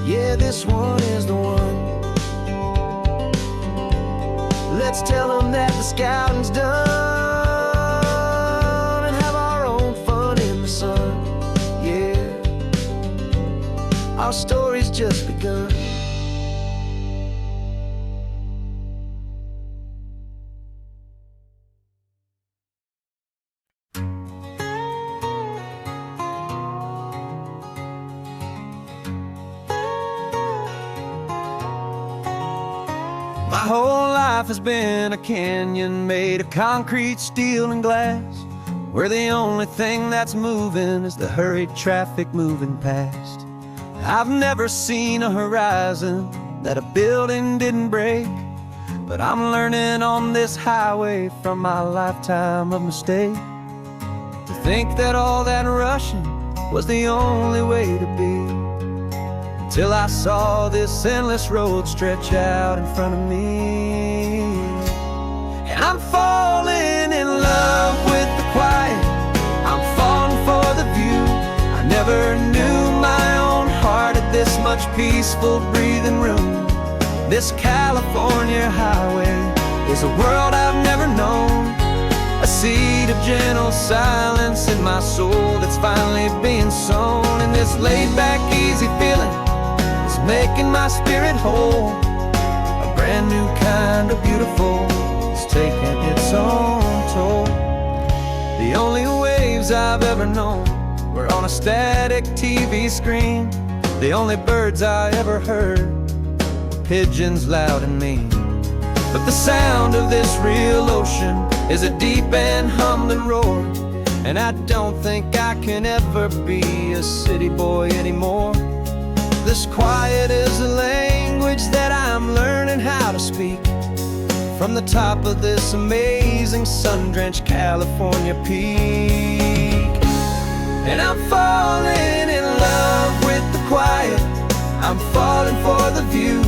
Yeah, this one is the one. Let's tell them that the scouting's done and have our own fun in the sun. Yeah, our story's just begun. My whole life has been a canyon made of concrete, steel, and glass, where the only thing that's moving is the hurried traffic moving past. I've never seen a horizon that a building didn't break, but I'm learning on this highway from my lifetime of mistakes to think that all that rushing was the only way to be. Till I saw this endless road stretch out in front of me. And I'm falling in love with the quiet, I'm falling for the view. I never knew my own heart had this much peaceful breathing room. This California highway is a world I've never known, a seed of gentle silence in my soul that's finally being sown. And this laid-back, easy feeling is making my spirit whole. A brand new kind of beautiful is taking its own toll. The only waves I've ever known were on a static TV screen. The only birds I ever heard were pigeons loud and mean. But the sound of this real ocean is a deep and humbling roar, and I don't think I can ever be a city boy anymore. This quiet is a language that I'm learning how to speak from the top of this amazing sun-drenched California peak. And I'm falling in love with the quiet, I'm falling for the view.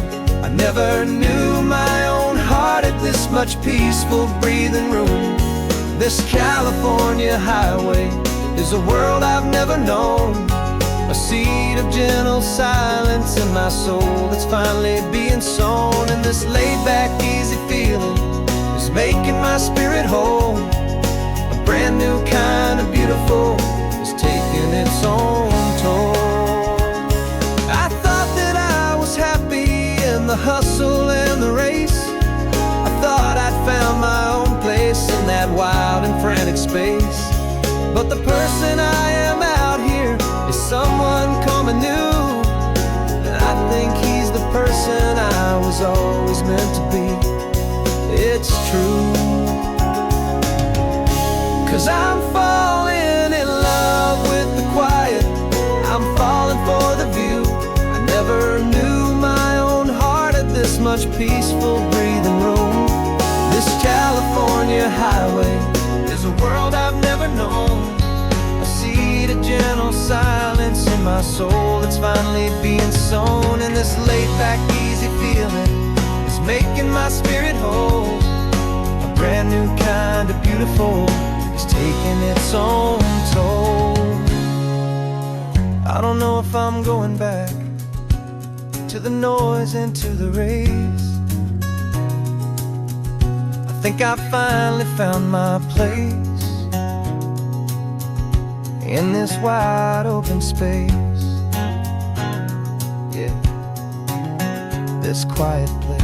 I never knew my own heart had this much peaceful breathing room. This California highway is a world I've never known, a seed of gentle silence in my soul that's finally being sown. And this laid-back, easy feeling is making my spirit whole. A brand new kind of beautiful is taking its own toll. I thought that I was happy in the hustle and the race. I thought I'd found my own place in that wild and frantic space. But the person I am out here is someone coming new, and I think he's the person I was always meant to be. It's true, 'cause I'm falling in love with the quiet, I'm falling for the view. I never knew my own heart had this much peaceful breathing room. This California highway is a world I've never known, a seed of gentle silence in my soul that's finally being sown. And this laid-back, easy feeling is making my spirit whole. A brand new kind of beautiful is taking its own toll. I don't know if I'm going back to the noise and to the race. I think I finally found my place in this wide open space. Yeah, this quiet place.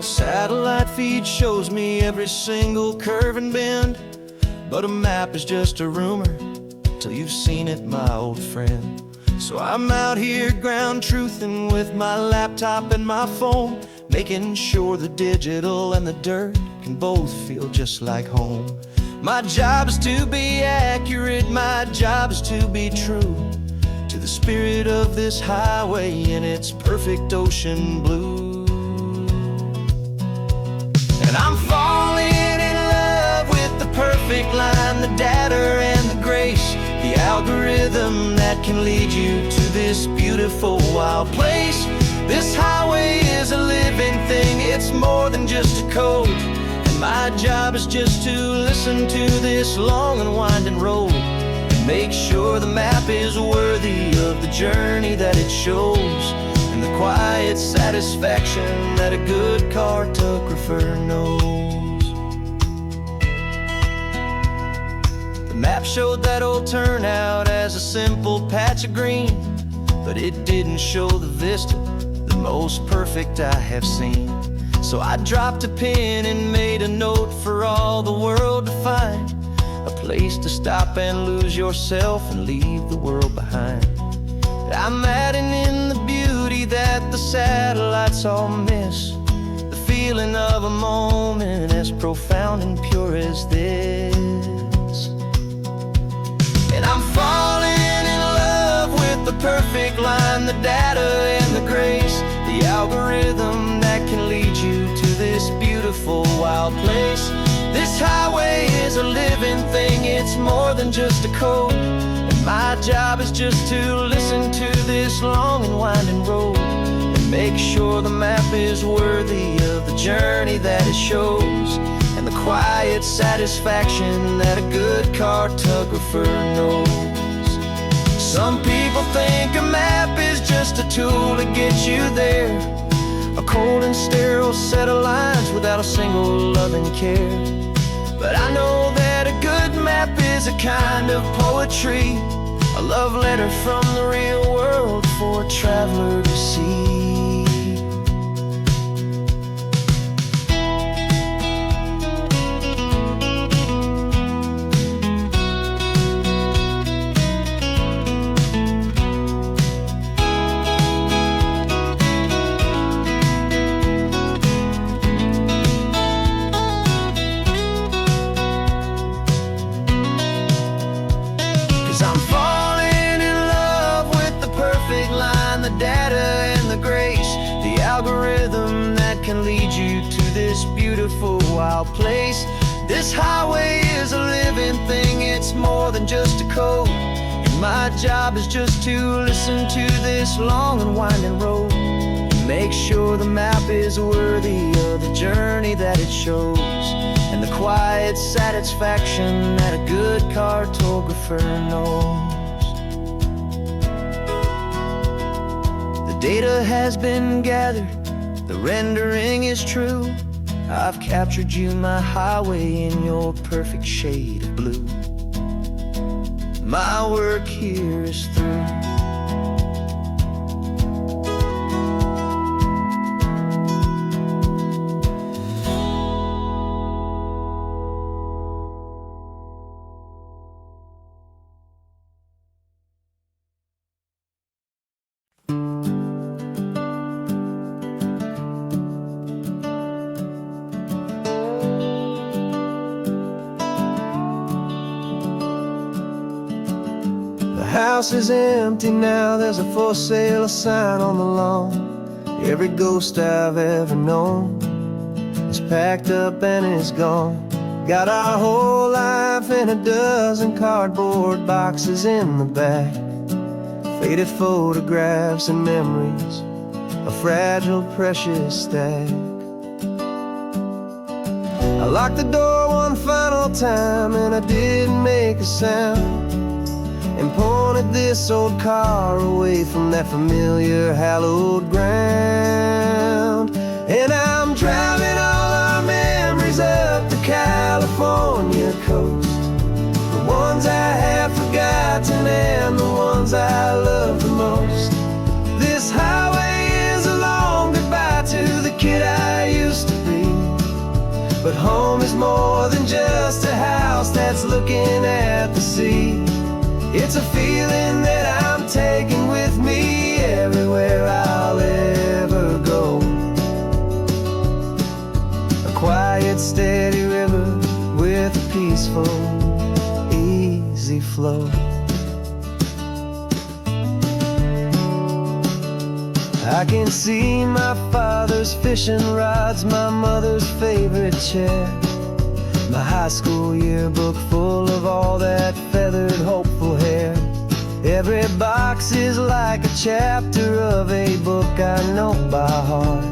Satellite feed shows me every single curve and bend, but a map is just a rumor till you've seen it, my old friend. So I'm out here ground truthing with my laptop and my phone, making sure the digital and the dirt can both feel just like home. My job is to be accurate, my job is to be true to the spirit of this highway in its perfect ocean blue. And I'm falling in love with the perfect line, the data and the grace, the algorithm that can lead you to this beautiful wild place. This highway is a living thing, it's more than just a code. And my job is just to listen to this long and winding road and make sure the map is worthy of the journey that it shows, and the quiet satisfaction that a good cartographer knows. The map showed that old turnout as a simple patch of green, but it didn't show the vista, the most perfect I have seen. So I dropped a pin and made a note for all the world to find, a place to stop and lose yourself and leave the world behind. I'm adding in the beauty that the satellites all miss, the feeling of a moment as profound and pure as this. And I'm falling in love with the perfect line, the data and the grace, the algorithm that can lead you to this beautiful wild place. This highway is a living thing, it's more than just a code. And my job is just to listen to this long and winding road and make sure the map is worthy of the journey that it shows, and the quiet satisfaction that a good cartographer knows. Some people think a map is just a tool to get you there, a cold and sterile set of lines without a single loving care. But I know that a good map is a kind of poetry, a love letter from the real world for a traveler to see. 'Cause I'm falling in love with the perfect line, the data and the grace, the algorithm that can lead you to this beautiful wild place. This highway is a living thing, it's more than just a code. And my job is just to listen to this long and winding road and make sure the map is worthy of the journey that it shows, and the quiet satisfaction that a good cartographer knows. The data has been gathered, the rendering is true. I've captured you, my highway, in your perfect shade of blue. My work here is through. The house is empty now, there's a for sale sign on the lawn. Every ghost I've ever known is packed up and is gone. Got our whole life in a dozen cardboard boxes in the back, faded photographs and memories, a fragile, precious stack. I locked the door one final time and I didn't make a sound, and pointed this old car away from that familiar hallowed ground. And I'm driving all our memories up the California coast, the ones I have forgotten and the ones I love the most. This highway is a long goodbye to the kid I used to be, but home is more than just a house that's looking at the sea. It's a feeling that I'm taking with me everywhere I'll ever go. A quiet, steady river with a peaceful, easy flow. I can see my father's fishing rods, my mother's favorite chair, my high school yearbook full of all that feathered, hopeful hair. Every box is like a chapter of a book I know by heart,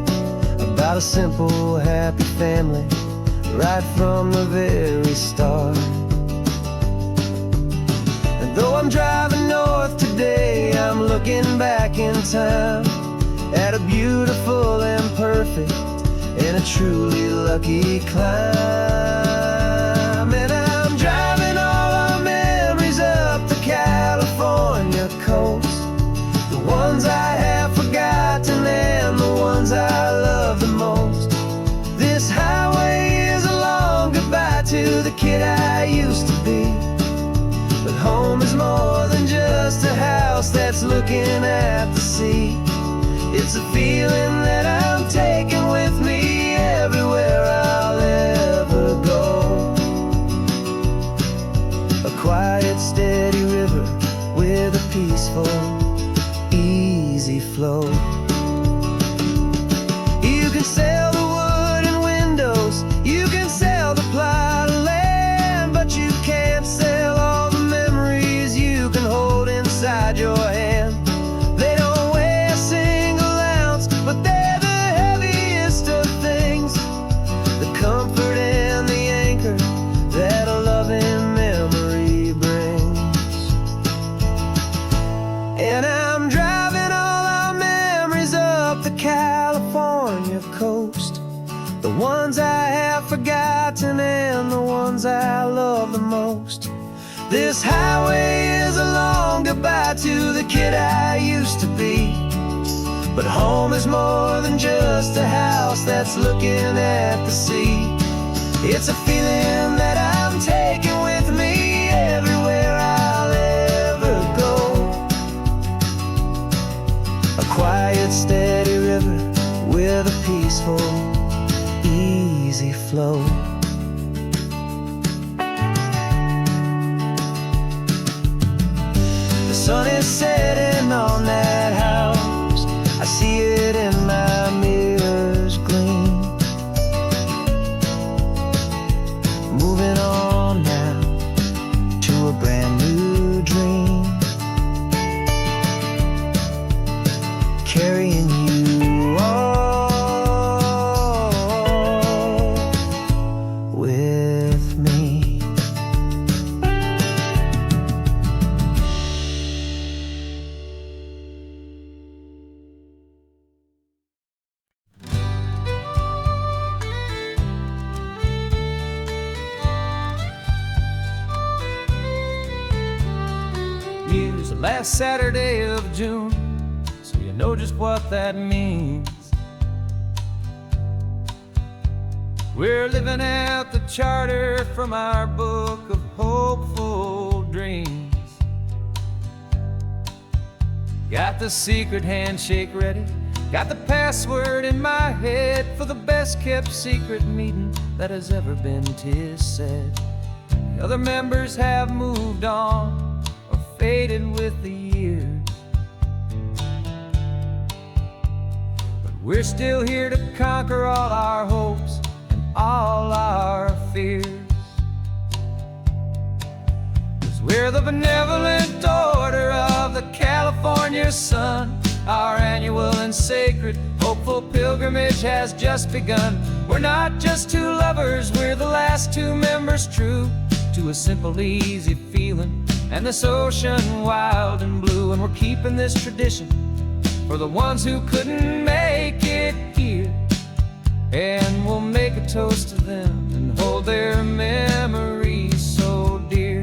about a simple, happy family right from the very start. And though I'm driving north today, I'm looking back in time at a beautiful and perfect and a truly lucky climb. And I'm driving all our house that's looking at the sea. It's a feeling that I'm taking with me everywhere I'll ever go. A quiet, steady river with a peaceful, easy flow. You can sail the wood and windows, you can sail the plowed land, but you can't sail all the memories you can hold inside your hand. They don't weigh a single ounce, but they're the heaviest of things, the comfort and the anchor that a loving memory brings. And I'm driving all our memories up the California coast, the ones I have forgotten and the ones I love the most. This highway is a long goodbye to the kid I used to be, but home is more than just a house that's looking at the sea. It's a feeling that I'm taking with me everywhere I'll ever go. A quiet, steady river with a peaceful, easy flow. The sun is setting on that house, I see it in my mirror's gleam. Moving on now to a brand new dream, carrying you all with me. It's the last Saturday of June, so you know just what that means. We're living out the charter from our book of hopeful dreams. Got the secret handshake ready, got the password in my head for the best kept secret meeting that has ever been, 'tis said. The other members have moved on, faded with the years, but we're still here to conquer all our hopes and all our fears. 'Cause we're the benevolent order of the California sun. Our annual and sacred hopeful pilgrimage has just begun. We're not just two lovers, we're the last two members true to a simple, easy feeling and this ocean wild and blue. And we're keeping this tradition for the ones who couldn't make it here, and we'll make a toast to them and hold their memories so dear.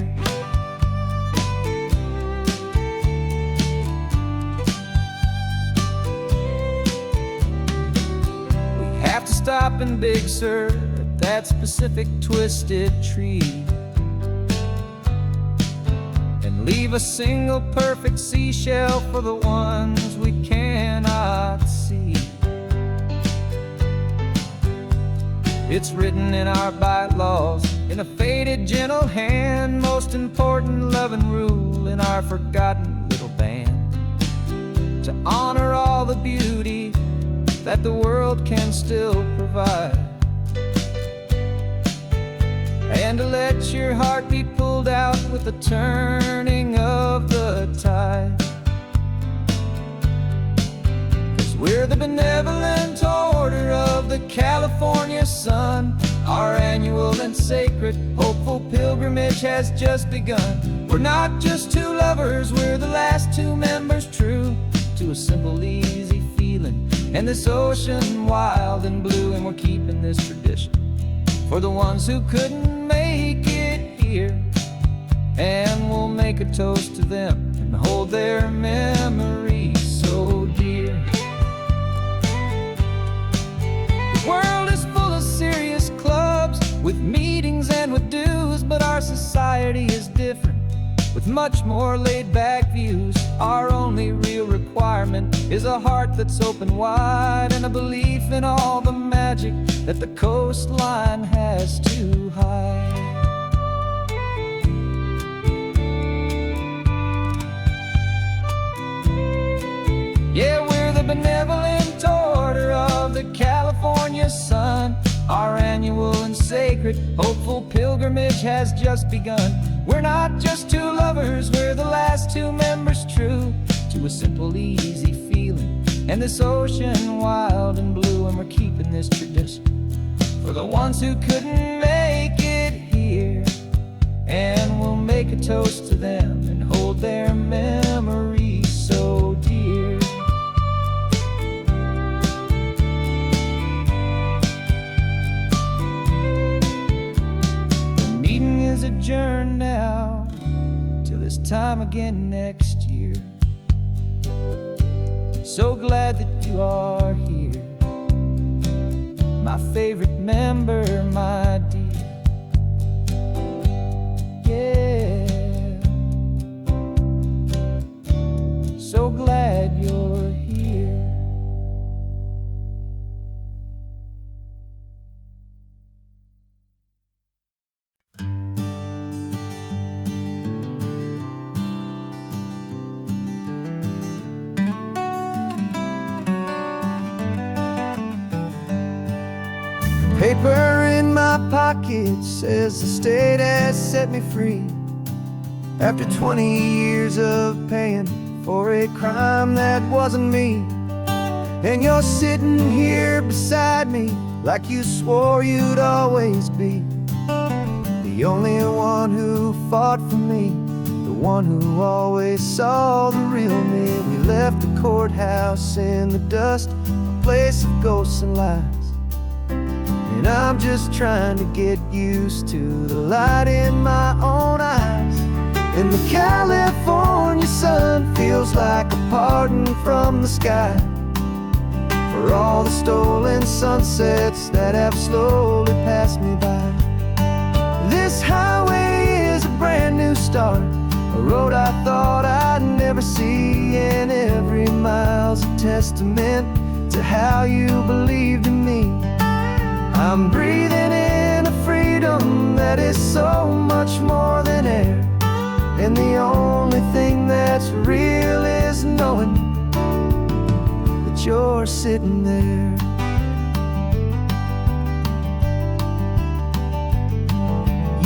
We have to stop in Big Sur at that specific twisted tree, leave a single perfect seashell for the ones we cannot see. It's written in our bylaws in a faded gentle hand, most important loving rule in our forgotten little band, to honor all the beauty that the world can still provide, and to let your heart be pulled out with the turning of the tide. 'Cause we're the benevolent order of the California sun. Our annual and sacred hopeful pilgrimage has just begun. We're not just two lovers, we're the last two members true to a simple, easy feeling and this ocean wild and blue. And we're keeping this tradition for the ones who couldn't make it here, and we'll make a toast to them and hold their memories so dear. The world is full of serious clubs with meetings and with dues, but our society is different with much more laid-back views. Our only real requirement is a heart that's open wide, and a belief in all the magic that the coastline has to hide. Yeah, we're the benevolent order of the California sun. Our annual and sacred, hopeful pilgrimage has just begun. We're not just two lovers, we're the last two members true to a simple, easy feeling, and this ocean wild and blue. And we're keeping this tradition for the ones who couldn't make it here, and we'll make a toast to them and hold their memories so dear. The meeting is adjourned now till this time again next year. So glad that you are here, my favorite member, my dear. Yeah, so glad you're here. Paper in my pocket says the state has set me free after 20 years of paying for a crime that wasn't me. And you're sitting here beside me like you swore you'd always be the only one who fought for me, the one who always saw the real me. We left the courthouse in the dust, a place of ghosts and lies. And I'm just trying to get used to the light in my own eyes. And the California sun feels like a pardon from the sky for all the stolen sunsets that have slowly passed me by. This highway is a brand new start, a road I thought I'd never see, and every mile's a testament to how you believed in me. I'm breathing in a freedom that is so much more than air, and the only thing that's real is knowing that you're sitting there.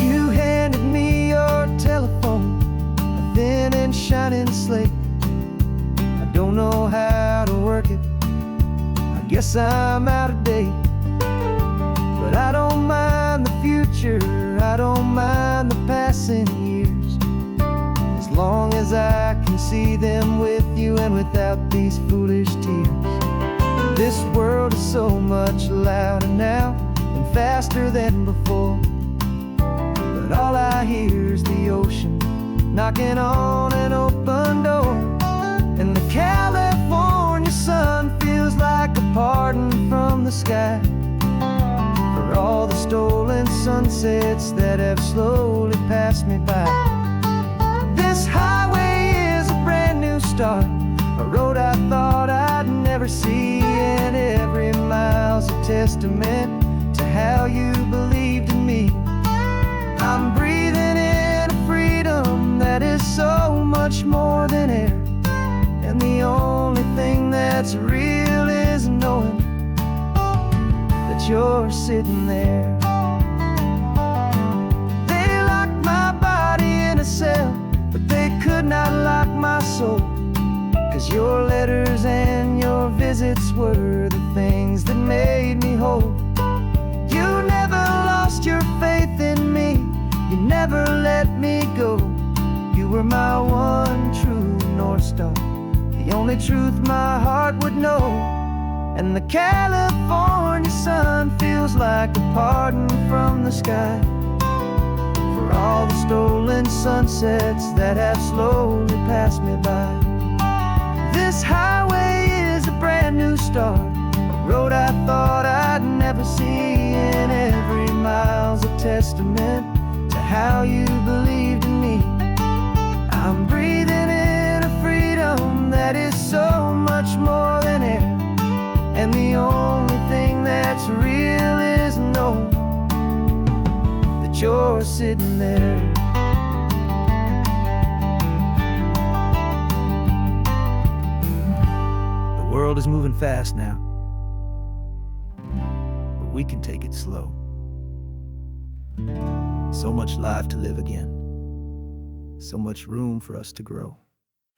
You handed me your telephone, a thin and shining slate. I don't know how to work it, I guess I'm out of date. But I don't mind the future, I don't mind the passing years, as long as I can see them with you and without these foolish tears. This world is so much louder now and faster than before, but all I hear is the ocean knocking on an open door. And the California sun feels like a pardon from the sky for all the stolen sunsets that have slowly passed me by. This highway is a brand new start, a road I thought I'd never see, and every mile's a testament to how you believed in me. I'm breathing in a freedom that is so much more than air, and the only thing that's real is knowing that you're sitting there. They locked my body in a cell, but they could not lock my soul, 'cause your letters and your visits were the things that made me whole. You never lost your faith in me, you never let me go. You were my one true North Star, the only truth my heart would know. And the California sun feels like a pardon from the sky for all the stolen sunsets that have slowly passed me by. This highway is a brand new start, a road I thought I'd never see, and every mile's a testament to how you believed in me. I'm breathing in a freedom sitting there. The world is moving fast now, but we can take it slow. So much life to live again, so much room for us to grow.